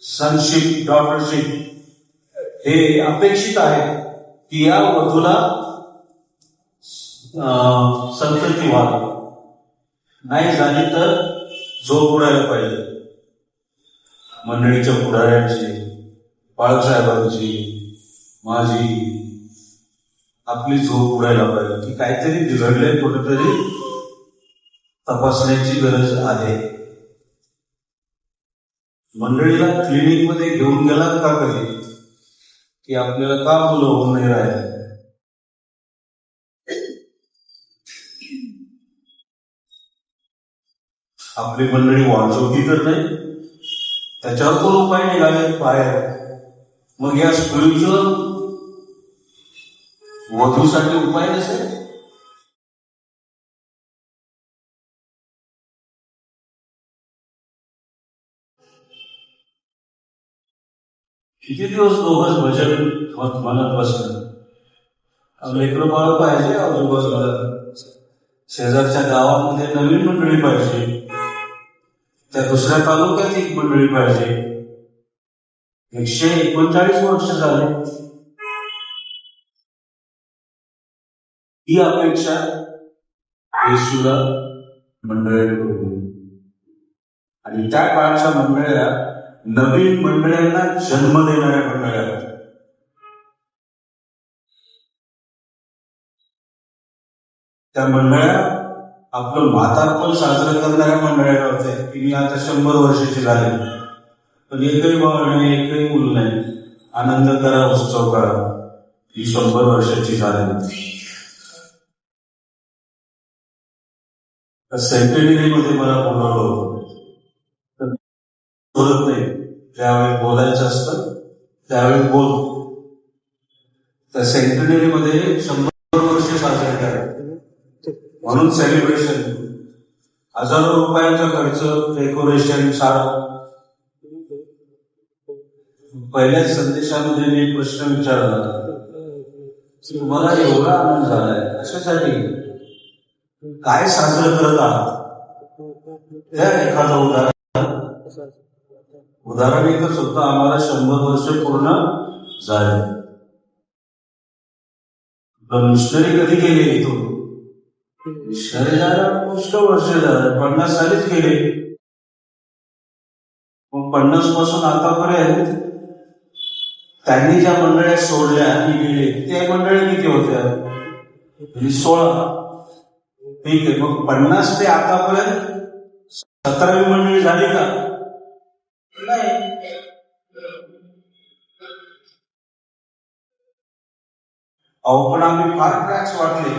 सनशिप, डॉटरशिप हे अपेक्षित आहे. की या वधूला संतती व्हावी, नाही झाली तर झोप उडायला पाहिजे. मंडळीच्या पुढाऱ्यांची, बाळासाहेबांची, माझी, आपली झोप उडायला पाहिजे की काहीतरी बिघडले, कुठेतरी तपासण्याची गरज आहे. मंडळीला क्लिनिक मध्ये घेऊन गेला का कधी की आपल्याला का मुलं होऊन नाही राहिले? आपली मंडळी वाचवती तर नाही, त्याच्यावर पण उपाय निघाले बाहेर. मग या स्पिरिच्युअल वधूसाठी उपाय नसेल? किती दिवस दोघंच भजन म्हणत बसलं? लेकरं बाळ पाहिजे आजूबाजूला, शेजारच्या गावामध्ये नवीन मंडळी पाहिजे, त्या दुसऱ्या तालुक्यात एक मंडळी पाहिजे. 139 वर्ष झाले ही अपेक्षा येशूला मंडळी होती. आणि त्या काळच्या मंडळ्या नवीन मंडळ्यांना जन्म देणाऱ्या मंडळ्या होत्या. त्या मंडळ्या आपलं म्हातारपण साजरं करणाऱ्या मंडळ्या होत्या की मी आता 100 वर्षाची झाले, पण एकही बाळ नाही, एकही मुलं नाही, आनंद करा, उत्सव करा, ही 100 वर्षाची झाली. सेंटेनरीमध्ये मला बोलावलं होतं, बोलत नाही, ज्यावेळी बोलायचं असतं त्यावेळी बोल. त्या सेंटेनरीमध्ये 100 वर्ष साजरे करायचे म्हणून सेलिब्रेशन, हजारो रुपयांचा खर्च, डेकोरेशन, सारं. पहिल्याच संदेशामध्ये मी प्रश्न विचारला, तुम्हाला एवढा आनंद झालाय कशासाठी, काय साजरं करत आहात? त्या एखादं उदाहरण एकच होतं, आम्हाला 100 वर्ष पूर्ण झाले. मिशनरी कधी गेले इथून? मिशनरी झाला पुष्कळ वर्ष झालं, 50 सालीच गेले. मग 50 पासून आतापर्यंत त्यांनी ज्या मंडळ्या सोडल्या आणि गेले त्या मंडळी किती होत्या? 16. ठीक आहे, मग 50 ते आतापर्यंत 17वी मंडळी झाली का? नाही. अहो, पण आम्ही फार ट्रॅक्स वाटले,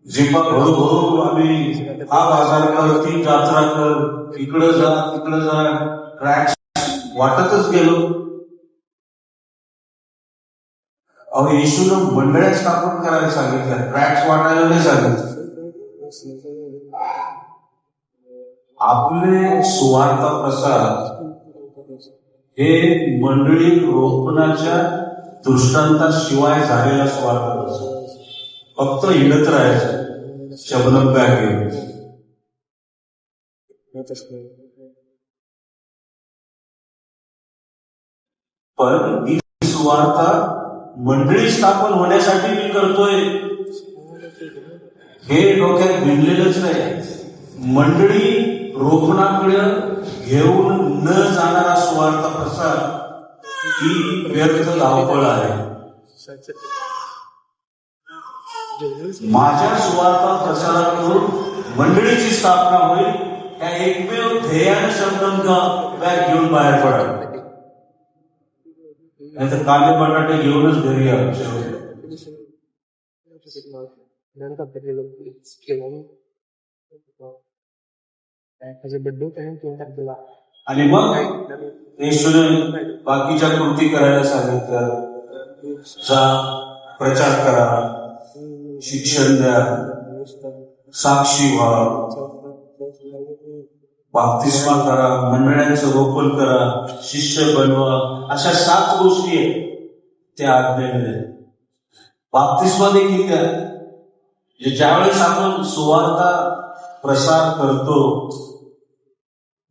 जिपा भरू भरू आम्ही हा बाजार कर, ती यात्रा कर, इकडं जा तिकडं जा, ट्रॅक्स वाटतच गेलो. अहो, येशूनं मंडळ्या स्थापन करायला सांगितलं, ट्रॅक्स वाटायला नाही सांगितलं. आपले सुवार्ता प्रसार हे मंडळी रोपणाच्या दृष्टांताशिवाय झालेला सुवार्ता प्रसार. फक्त हिंडत राहायचं शबनम बॅग घेऊन. पण ही सुवार्ता मंडळी स्थापन होण्यासाठी मी करतोय हे डोक्यात भिनलेलंच नाही. मंडळी रोपणाकडे घेऊन न जाणारा सुवार्ता प्रसार ही व्यर्थ धावपळ आहे. माझ्या सुवार्ता प्रसाराकडून मंडळीची स्थापना होईल, त्या एकमेव ध्येयानं शब्दांचा बॅग घेऊन बाहेर पडा, नाही तर कांदे बटाटे घेऊनच घरी या. आणि मग येशूने बाकीच्या कृती करायला सांगितलं, जा प्रचार करा, शिक्षण द्या, साक्षी व्हा, बाप्तिस्मा करा, मंडळांचं रोपण करा, शिष्य बनवा. अशा 7 गोष्टी आहेत त्या आज्ञेमध्ये. बाप्तिस्मा देखील द्या. ज्यावेळेस आपण सुवार्ता प्रसार करतो,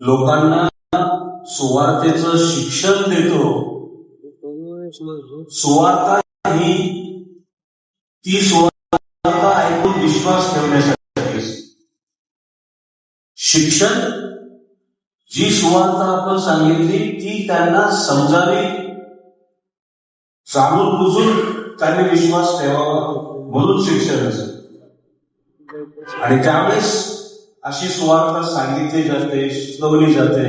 लोकांना सुवार्तेचं शिक्षण देतो, सुवार्ता ही ती सुवार्ता ऐकून विश्वास ठेवण्यासाठी असते. शिक्षण, जी सुवार्ता आपण सांगितली ती त्यांना समजावी, जाणून बुजून त्यांनी विश्वास ठेवावा म्हणून शिक्षण असतं. आणि त्यावेळेस अशी सुवार्ता सांगितली जाते, शिकवली जाते,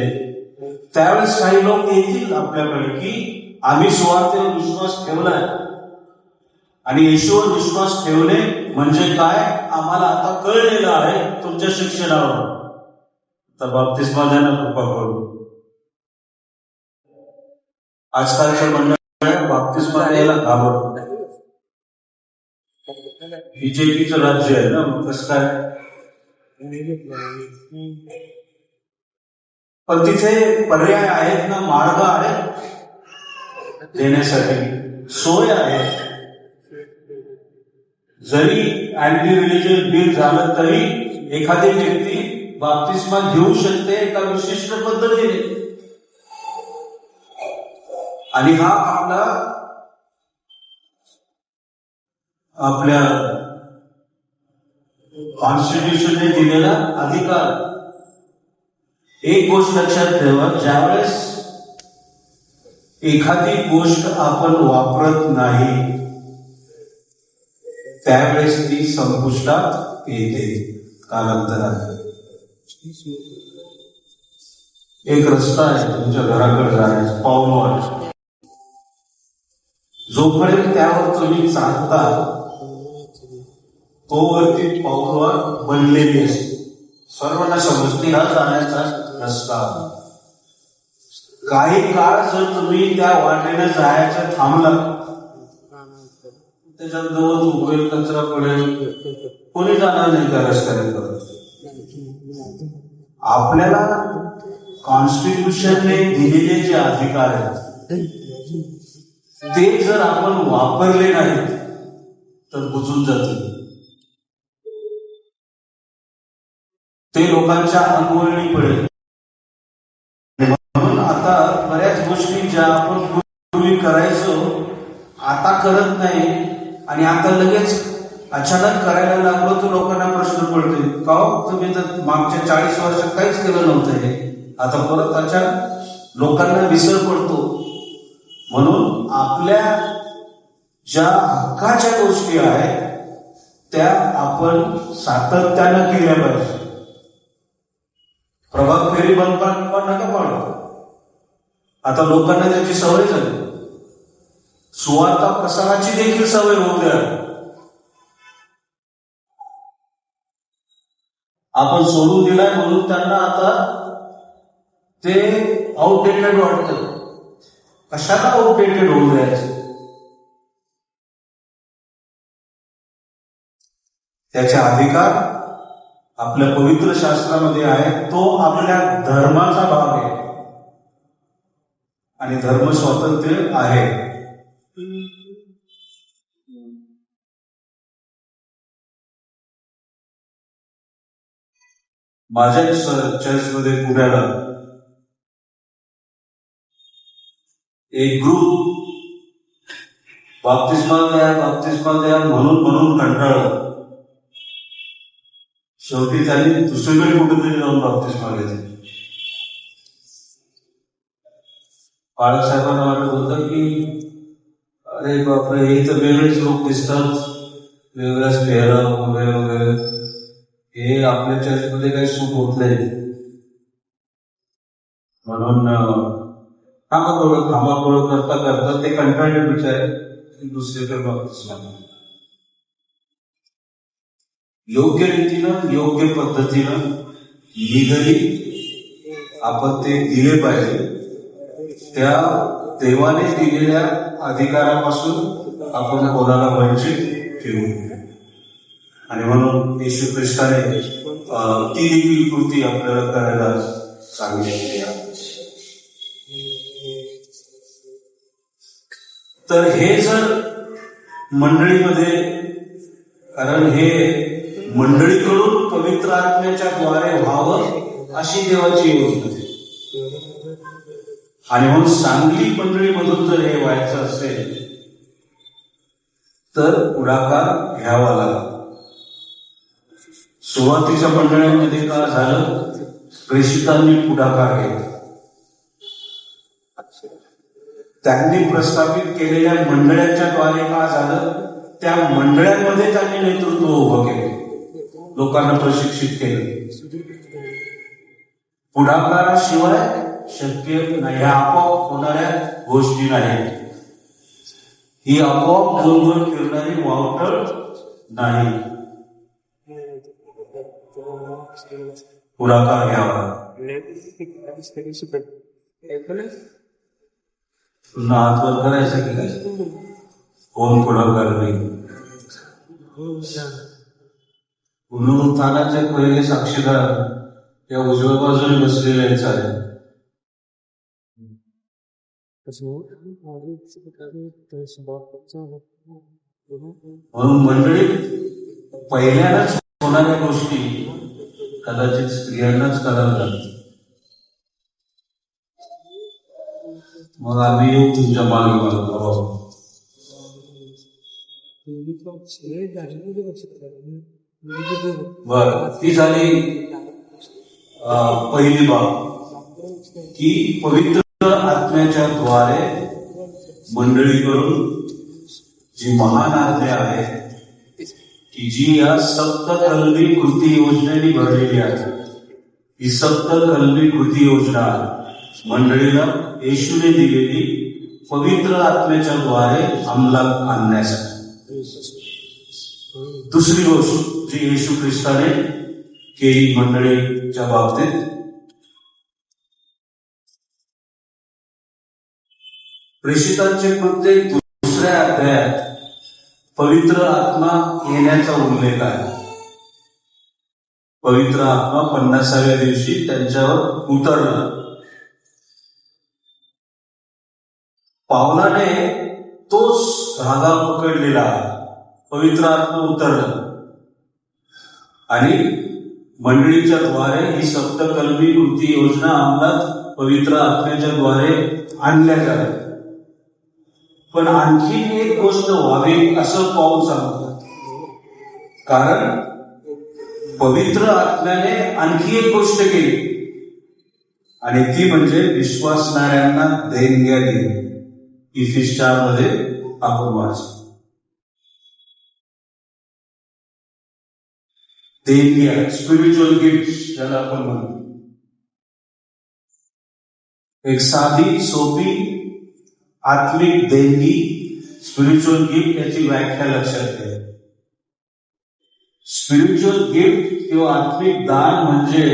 त्यावेळेस काही लोक येतील आपल्याकडे की आम्ही सुवार्तेवर विश्वास ठेवलाय आणि येशूवर विश्वास ठेवणे म्हणजे काय आम्हाला आता कळलेलं आहे तुमच्या शिक्षणावर, तर बाप्तिस्मा द्या ना कृपा करून. आजकालच्या मंडळाला बाप्तिस्मा द्यायला घाबरत. बीजेपीचं राज्य आहे ना, मग कसं काय. पण तिथे पर्याय आहेत ना, मार्ग आहेत देण्यासाठी, सोय आहे. जरी अँटी रिलिजियस बिल झालं तरी एखादी व्यक्ती बाप्तिस्मा घेऊ शकते एका विशिष्ट पद्धतीने. आणि हा आपल्या कॉन्स्टिट्यूशनने दिलेला अधिकार. एक गोष्ट लक्षात ठेवा, ज्यावेळेस एखादी गोष्ट आपण वापरत नाही त्यावेळेस ती संपुष्टात येते कालांतराने. एक रस्ता आहे तुमच्या घराकडे जाण्याचा, पाऊलवाट. जोपर्यंत त्यावर तुम्ही चालता तोवरती पाऊलवाट बनलेली असते. सर्वांना समजते हा जाण्याचा रस्ता. काही काळ जर तुम्ही त्या वाटेने जायचं थांबला, त्याच्यात गवत उगवेल, कचरा पडेल, कोणी जाणार नाही त्या रस्त्याने परत. आपल्याला कॉन्स्टिट्यूशनने दिलेले जे अधिकार आहेत ते जर आपण वापरले नाहीत तर बुजून जातील. ते लोकांच्या अंगवळणी पडेल. म्हणून आता बऱ्याच गोष्टी ज्या आपण पूर्वी करायचो आता करत नाही, आणि आता लगेच अचानक करायला लागलो तर लोकांना प्रश्न पडते, का तुम्ही तर मागच्या 40 वर्षात काहीच केलं नव्हतं हे, आता परत अचानक लोकांना विसर पडतो. म्हणून आपल्या ज्या हक्काच्या गोष्टी आहेत त्या आपण सातत्यानं केल्या पाहिजे. प्रभात फेरी बंद नका पाडू. आता लोकांना त्याची सवय झाली. सुवार्ता प्रसाराची देखील सवय होऊ द्या. आपण सोडून दिलाय म्हणून त्यांना आता ते आउटडेटेड वाटतं. कशाला आउटडेटेड होऊ द्यायचं. त्याचे अधिकार आपल्या पवित्र शास्त्रामध्ये आहे. तो आपल्या धर्माचा भाग आहे आणि धर्म स्वातंत्र्य आहे. माझ्या चर्चमध्ये पुण्याला एक ग्रुप बाप्तिस्मा द्या म्हणून कंटाळलं. शेवटी त्यांनी दुसरीकडे कुठेतरी जाऊन बाप्तिस्मा घेतली. बाळासाहेबांना वाटत होतं की अरे बापरे, हे तर वेगळेच लोक दिसतात, वेगळाच चेहरा वगैरे वगैरे, हे आपल्या चर्चमध्ये काही सूट होत नाही. म्हणून थांबाबोळ करता ते कंटाळले बिचारे, दुसरीकडे बाप्तिस्मा. योग्य रीतीनं योग्य पद्धतीनं लीगली आपण ते दिले पाहिजे. त्या देवाने दिलेल्या अधिकारापासून आपण कोणाला वंचित ठेवू. आणि म्हणून येशू ख्रिस्ताने ती देखील कृती आपल्याला करायला सांगितलेली आहे. तर हे जर मंडळीमध्ये, कारण हे मंडळीकडून पवित्र आत्म्याच्या द्वारे व्हावं अशी देवाची योजना आहे. आणि म्हणून सांगली मंडळीमधून जर हे व्हायचं असेल तर पुढाकार घ्यावा लागला. सुरुवातीच्या मंडळांमध्ये का झालं? प्रेषितांनी पुढाकार घेतला. त्यांनी प्रस्थापित केलेल्या मंडळांच्या द्वारे का झालं? त्या मंडळांमध्ये त्यांनी नेतृत्व उभं केले, लोकांना प्रशिक्षित केलं. पुढाकाराशिवाय शक्य नाही. ह्या आपोआप होणाऱ्या गोष्टी नाहीत. ही आपोआप गोल फिरणारी वावटळ नाही. पुढाकार घ्यावा. पुन्हा हातवर करायचं की काय? कोण पुढाकार नाही. पुनरुत्थानाचे पहिले साक्षीदार त्या उजव्या बाजूने बसलेले आहेत. म्हणून मंडळी पहिल्याच होणाऱ्या गोष्टी कदाचित स्त्रियांनाच कराव्या लागतात. मग आम्ही येऊ तुमच्या मागे मागतो. बर, ती झाली पहिली बाब, की पवित्र आत्म्याच्या द्वारे मंडळीकडून जी महान आज्ञा आहे की जी या सप्तकल्पी कृती योजनेने भरलेली आहे. ही सप्तकल्पी कृती योजना मंडळीला येशूने दिलेली पवित्र आत्म्याच्या द्वारे अंमलात आणण्यासाठी. दुसरी गोष्ट जी येशू ख्रिस्ताने केली मंडळीच्या बाबतीत, प्रेषितांचे प्रत्येक दुसऱ्या अध्यायात पवित्र आत्मा येण्याचा उल्लेख आहे. पवित्र आत्मा 50व्या दिवशी त्यांच्यावर उतरला. पावलाने तोच धागा पकडलेला आहे. पवित्र आत्मा उतरला आणि मंडळीच्या द्वारे ही सप्तकल्पी कृती योजना अंमलात पवित्र आत्म्याच्या द्वारे आणल्या जाते. पण आणखी एक गोष्ट व्हावी असं पाऊल सांगतात. कारण पवित्र आत्म्याने आणखी एक गोष्ट केली आणि ती म्हणजे विश्वासणाऱ्यांना देणग्या दिली. इफिस 4 मध्ये आपण वाचतो. देणग्या, स्पिरिच्युअल गिफ्ट ज्याला आपण म्हणतो. एक साधी सोपी आत्मिक देणगी, स्पिरिच्युअल गिफ्ट, याची व्याख्या लक्षात घ्या. स्पिरिच्युअल गिफ्ट किंवा आत्मिक दान म्हणजे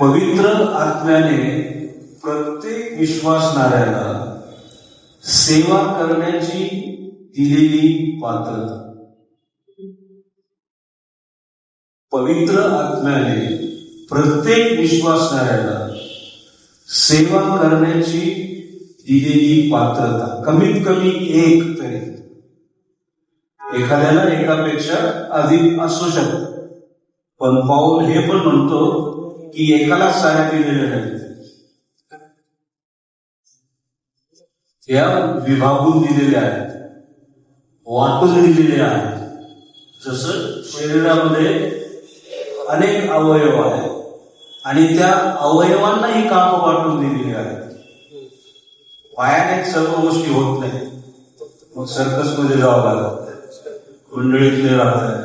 पवित्र आत्म्याने प्रत्येक विश्वासणाऱ्याला सेवा करण्याची दिलेली पात्रता. पवित्र आत्म्याने प्रत्येक विश्वासणाऱ्याला सेवा करण्याची दिलेली पात्रता. कमीत कमी एक तरी. एखाद्याला एकापेक्षा अधिक असू शकतं, पण पाऊल हे पण म्हणतो की एकाला साऱ्या दिलेल्या नाहीत. या विभागून दिलेल्या आहेत, वाटून दिलेल्या आहेत. जसं शरीरामध्ये अनेक अवयव आहेत आणि त्या अवयवांनाही काम वाटून दिलेली आहेत. पायाने सर्व गोष्टी होत नाही. मग सर्कसमध्ये जावं लागतं, कुंडळीतले राहतात.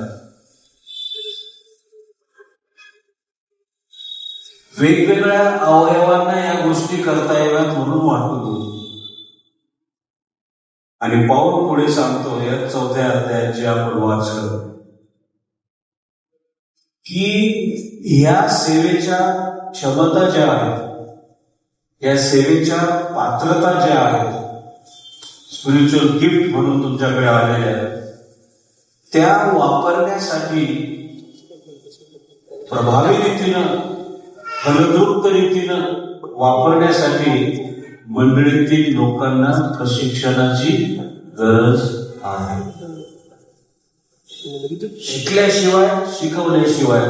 वेगवेगळ्या अवयवांना या गोष्टी करता याव्यात म्हणून वाटतो. आणि पाऊल पुढे सांगतो या 4थ्या अध्यायाची आपण वाचलं की या सेवेच्या क्षमता ज्या आहेत, या सेवेच्या पात्रता ज्या आहेत, स्पिरिच्युअल गिफ्ट म्हणून तुमच्याकडे आलेल्या आहेत, त्या वापरण्यासाठी प्रभावी रीतीनं, फलद्रुप रीतीनं वापरण्यासाठी मंडळीतील लोकांना प्रशिक्षणाची गरज आहे. शिकल्याशिवाय, शिकवल्याशिवाय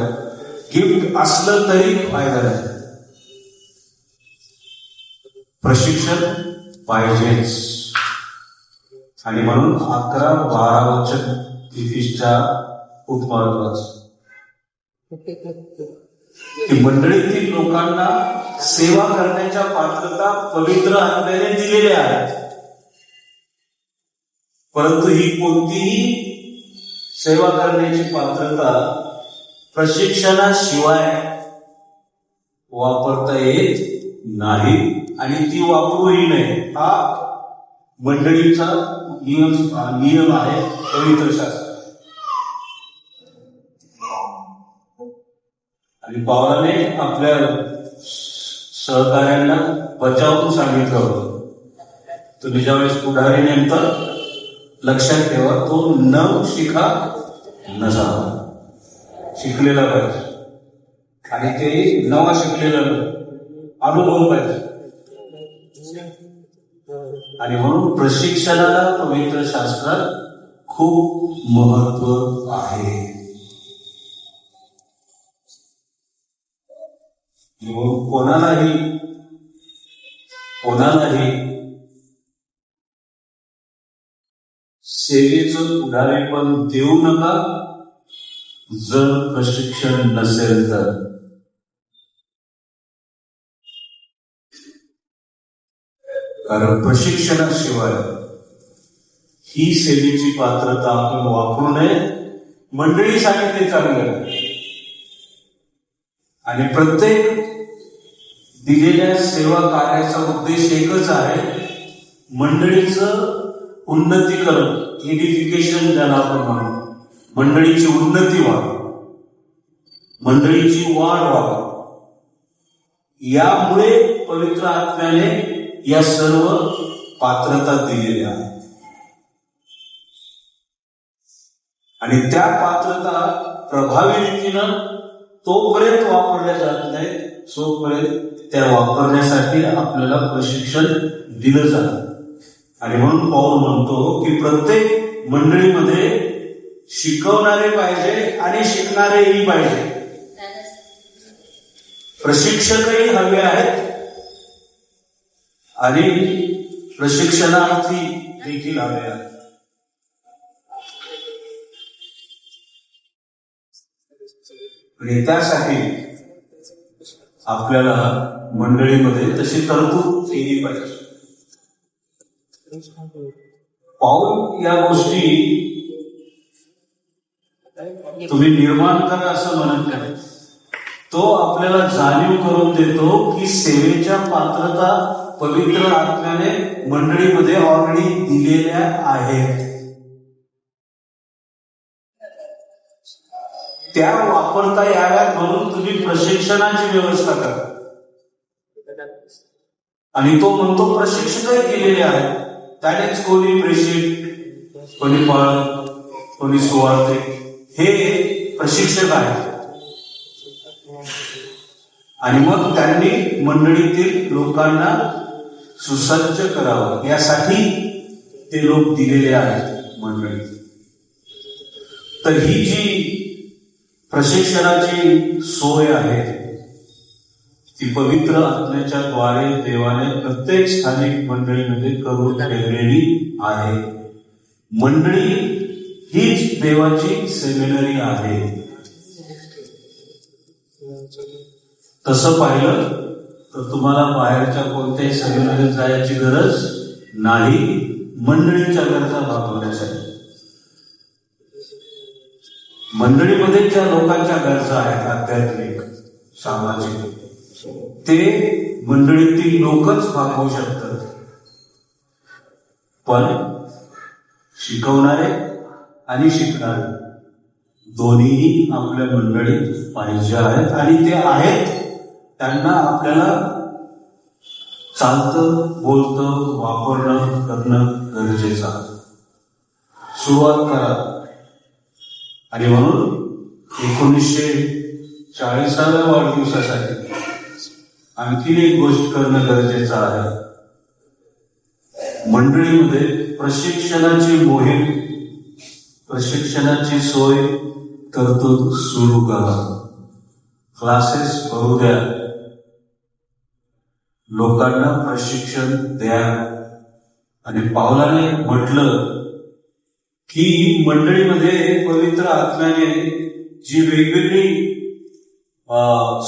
गिफ्ट असलं तरी फायदा नाही. प्रशिक्षण पाहिजेच. आणि म्हणून 11-12 वचन तिथीच्या खूप महत्वाचं की मंडळीतील लोकांना सेवा करण्याच्या पात्रता पवित्र आत्म्याने दिलेल्या आहेत. परंतु ही कोणतीही सेवा करण्याची पात्रता प्रशिक्षणाशिवाय वापरता येत नाही आणि ती वापरूही नये. हा मंडळीचा नियम आहे पवित्र शास्त्र. आणि पौलाने आपल्या सहकार्यांना बचावून सांगितलं होतं, तुम्ही ज्यावेळेस पुढारी नेमता लक्षात ठेवा, तो न शिका नसावा, शिकलेला पाहिजे. आणि ते नवा शिकलेला अनुभव पाहिजे. आणि म्हणून प्रशिक्षणाला पवित्र शास्त्रात खूप महत्व आहे. कोणालाही सेवेचं पुढारीपण देऊ नका जर प्रशिक्षण नसेल तर. कारण प्रशिक्षणाशिवाय ही सेवेची पात्रता आपण वापरू नये. मंडळीसाठी ते चांगलं आहे. आणि प्रत्येक दिलेल्या सेवा कार्याचा उद्देश एकच आहे, मंडळीचं उन्नतीकरण, एडिफिकेशन ज्याला आपण म्हणू, मंडळीची उन्नती व्हावी, मंडळीची वाढ व्हावी. यामुळे पवित्र आत्म्याने या सर्व पात्रता दिलेल्या आहेत. आणि त्या पात्रता प्रभावी रीतीनं तोपर्यंत वापरल्या जात नाही तोपर्यंत त्या वापरण्यासाठी आपल्याला प्रशिक्षण दिलं जातं. आणि म्हणून पौल म्हणतो की प्रत्येक मंडळीमध्ये शिकवणारे पाहिजे आणि शिकणारेही पाहिजे. प्रशिक्षकही हवे आहेत आणि प्रशिक्षणार्थी देखील हवे आहेत. आणि त्यासाठी आपल्याला मंडळीमध्ये तशी तरतूद केली पाहिजे. पाऊल या गोष्टी तुम्ही निर्माण करा असं म्हणत नाही. तो आपल्याला जाणीव करून देतो की सेवेच्या पात्रता पवित्र आत्म्याने मंडळीमध्ये ऑलरेडी दिलेल्या आहेत. त्या वापरता याव्यात म्हणून तुम्ही प्रशिक्षणाची व्यवस्था करा. आणि तो म्हणतो प्रशिक्षकही केलेले आहेत. त्यानेच कोणी प्रेषित, कोणी पाळक, कोणी सुवार्तिक हे प्रशिक्षक आहेत. आणि मग त्यांनी मंडळीतील लोकांना सुसज्ज करावं यासाठी ते लोक दिलेले आहेत मंडळी. तर ही जी प्रशिक्षणाची सोय आहे ती पवित्र आत्म्याच्या द्वारे देवाने प्रत्येक स्थानिक मंडळीमध्ये करून ठेवलेली आहे. मंडळी हीच देवाची सेमिनरी आहे. तसं पाहिलं तर तुम्हाला बाहेरच्या कोणत्याही सेमिनरीत जायची गरज नाही मंडळीच्या गरजा भागवण्यासाठी. मंडळीमध्ये ज्या लोकांच्या गरजा आहेत आध्यात्मिक, सामाजिक, ते मंडळीतील लोकच भागवू शकतात. पण शिकवणारे आणि शिकणारे दोन्हीही आपल्या मंडळीत पाहिजे आहेत. आणि ते आहेत त्यांना आपल्याला चालतं, बोलतं, वापरणं, करणं गरजेचं आहे. सुरुवात करा. आणि म्हणून 1940व्या वाढदिवसासाठी आणखीन एक गोष्ट करणं गरजेचं आहे. मंडळीमध्ये प्रशिक्षणाची मोहीम, प्रशिक्षणाची सोय तरतूद सुरू करा. क्लासेस भरू द्या, लोकांना प्रशिक्षण द्या. आणि पावलाने म्हटलं की मंडळीमध्ये पवित्र आत्म्याने जी वेगवेगळी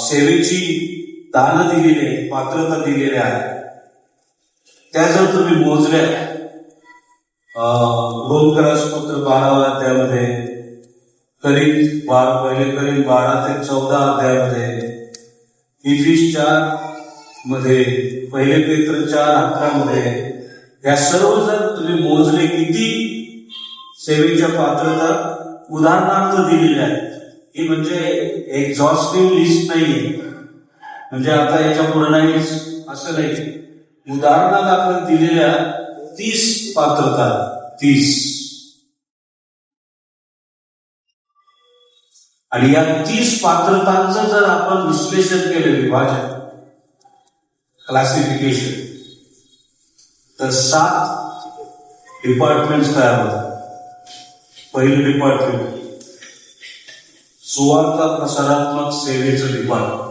सेवेची दान दिलेली आहे, पात्रता दिलेल्या आहे, त्या जर तुम्ही मोजल्या रोमकरासपत्र 12व्या अध्यायामध्ये, पहिले करीन 12 ते 14 अध्यायामध्ये, इफिस 4 मध्ये, पहिले पेत्र 4:11 मध्ये, या सर्व जर तुम्ही मोजले किती सेवेच्या पात्रता उदाहरणार्थ दिलेल्या आहेत. ही म्हणजे एक्झॉस्टिव्ह लिस्ट नाहीये, म्हणजे आता याच्या पुढे नाही असं नाही. उदाहरणात आपण दिलेल्या 30 पात्रता, 30, आणि या 30 पात्रतांचं जर आपण विश्लेषण केलं, विभाजन, क्लासिफिकेशन, तर 7 डिपार्टमेंट्स तयार होतात. पहिलं डिपार्टमेंट सुवार्ता प्रसारात्मक सेवेचं डिपार्टमेंट.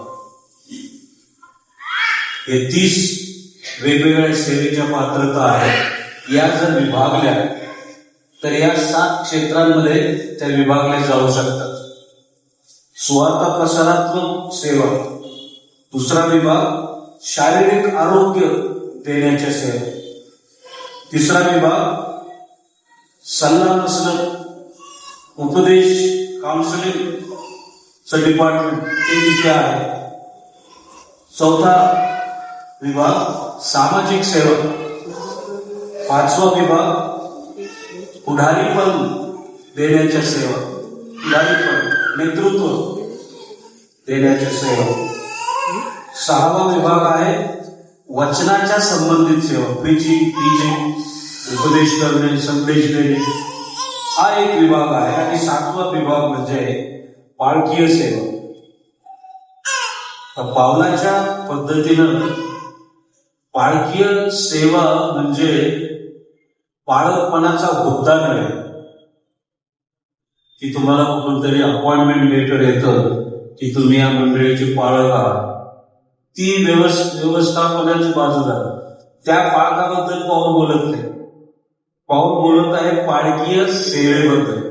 हे 30 वेगवेगळ्या सेवेच्या पात्रता आहेत. या जर विभागल्या तर या 7 क्षेत्रांमध्ये त्या विभागल्या जाऊ शकतात. सुवार्ता प्रसारात्मक सेवा. दुसरा विभाग शारीरिक आरोग्य देण्याच्या सेवा. तिसरा विभाग सल्ला मसलत, उपदेश, काउन्सिलिंगचं डिपार्टमेंट, ते तिथे आहे. चौथा विभाग सामाजिक सेवा. पाचवा विभाग पुढारीपण देण्याच्या सेवा, पुढारीपण, नेतृत्व देण्याच्या सेवा. सहावा विभाग आहे वचनाच्या संबंधित सेवा, प्रीचिंग, टीचिंग, उपदेश करणे, संदेश देणे, हा एक विभाग आहे. आणि 7वा विभाग म्हणजे पाळकीय सेवा. पावलाच्या पद्धतीनं पाळकीय सेवा म्हणजे पाळकपणाचा हुद्दा नव्हे, की तुम्हाला कुठूनतरी अपॉइंटमेंट लेटर येतं की तुम्ही या मंडळीची पाळक आहात. ती व्यवस्थापनाची बाजू झाली. त्या पाळकाबद्दल पाऊल बोलत नाही. पाऊल बोलत आहे पाळकीय सेवेबद्दल,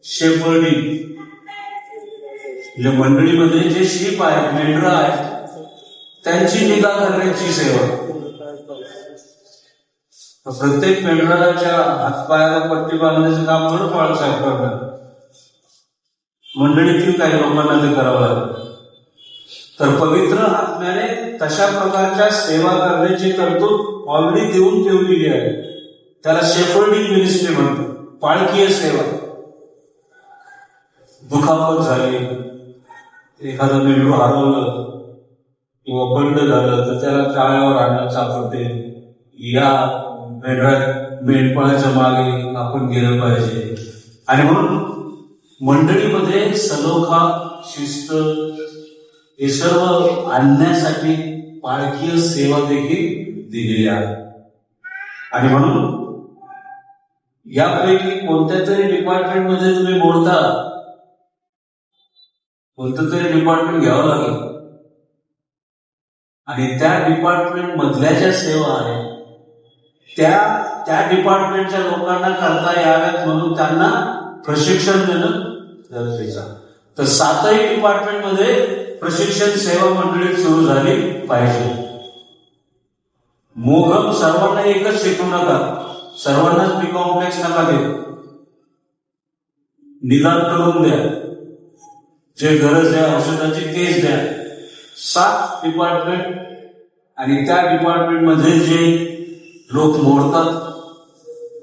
शेफर्डिंग. म्हणजे मंडळीमध्ये जे शीप आहेत, मेंढरं आहेत, त्यांची निगा करण्याची सेवा. प्रत्येक मेंढराच्या हातपायाला पट्टी बांधण्याचं काम थोडं पाळसाहेब करणार, मंडळीतील काही लोकांना ते करावं लागतं. तर पवित्र आत्म्याने तशा प्रकारच्या सेवा करण्याची तरतूद ऑलरेडी देऊन ठेवलेली आहे. त्याला शेफर्डिंग मिनिस्ट्री म्हणतात, पाळकीय सेवा. दुखापत झाली, एखादं मेंढरू हरवलं किंवा बंड झालं तर त्याला टाळ्यावर आणत सापडते. या मेंढपाळाच्या मागे आपण गेलं पाहिजे. आणि म्हणून मंडळीमध्ये सलोखा, शिस्त हे सर्व आणण्यासाठी पाळकीय सेवा देखील दिलेली आहे. आणि म्हणून यापैकी कोणत्या तरी डिपार्टमेंटमध्ये तुम्ही मोडता, कोणतं तरी डिपार्टमेंट घ्यावं लागेल. आणि त्या डिपार्टमेंट मधल्या ज्या सेवा आहेत त्या डिपार्टमेंटच्या लोकांना करता याव्यात म्हणून त्यांना प्रशिक्षण देणं गरजेचं आहे. तर 7ही डिपार्टमेंटमध्ये प्रशिक्षण सेवा मंडळीत सुरू झाली पाहिजे. मोहम सर्वांना एकच शिकवू नका, सर्वांनाच बी कॉम्प्लेक्स नका देऊ. निदान करून द्या, जे गरज आहे औषधाची तेच द्या. 7 डिपार्टमेंट, आणि त्या डिपार्टमेंटमध्ये जे लोक मोडतात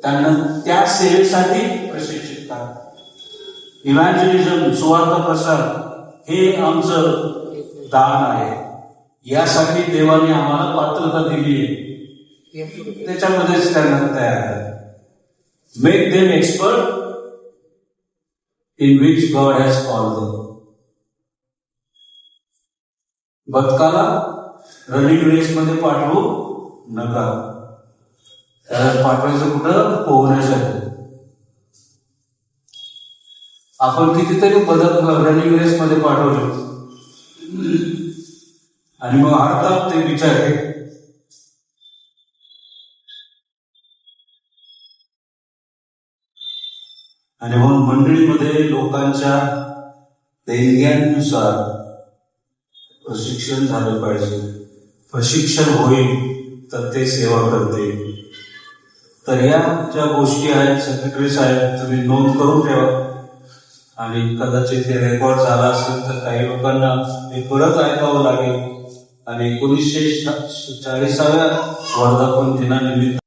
त्यांना त्या सेवेसाठी प्रशिक्षित करा. इव्हॅन्जलिझम, सुवार्थ प्रसार हे आमचं दान आहे. यासाठी देवाने आम्हाला पात्रता दिली आहे, त्याच्यामध्येच त्यांना तयार आहे. Make them expert in which God has called them. बदकाला रनिंग रेस मध्ये पाठवू नका. त्याला पाठवायचं कुठं? पोहण्यासाठी. आपण कितीतरी बदक रनिंग रेस मध्ये पाठवले आणि मग हारतात ते बिचारे. आणि म्हणून मंडळीमध्ये लोकांच्या देणग्यांनुसार प्रशिक्षण झालं पाहिजे. प्रशिक्षण होईल तर ते सेवा करते. तर या ज्या गोष्टी आहेत सेक्रेटरी साहेब तुम्ही नोंद करून ठेवा आणि कदाचित हे रेकॉर्ड झाला असेल तर काही लोकांना हे परत ऐकावं लागेल आणि 1940व्या वर्धापन दिनानिमित्त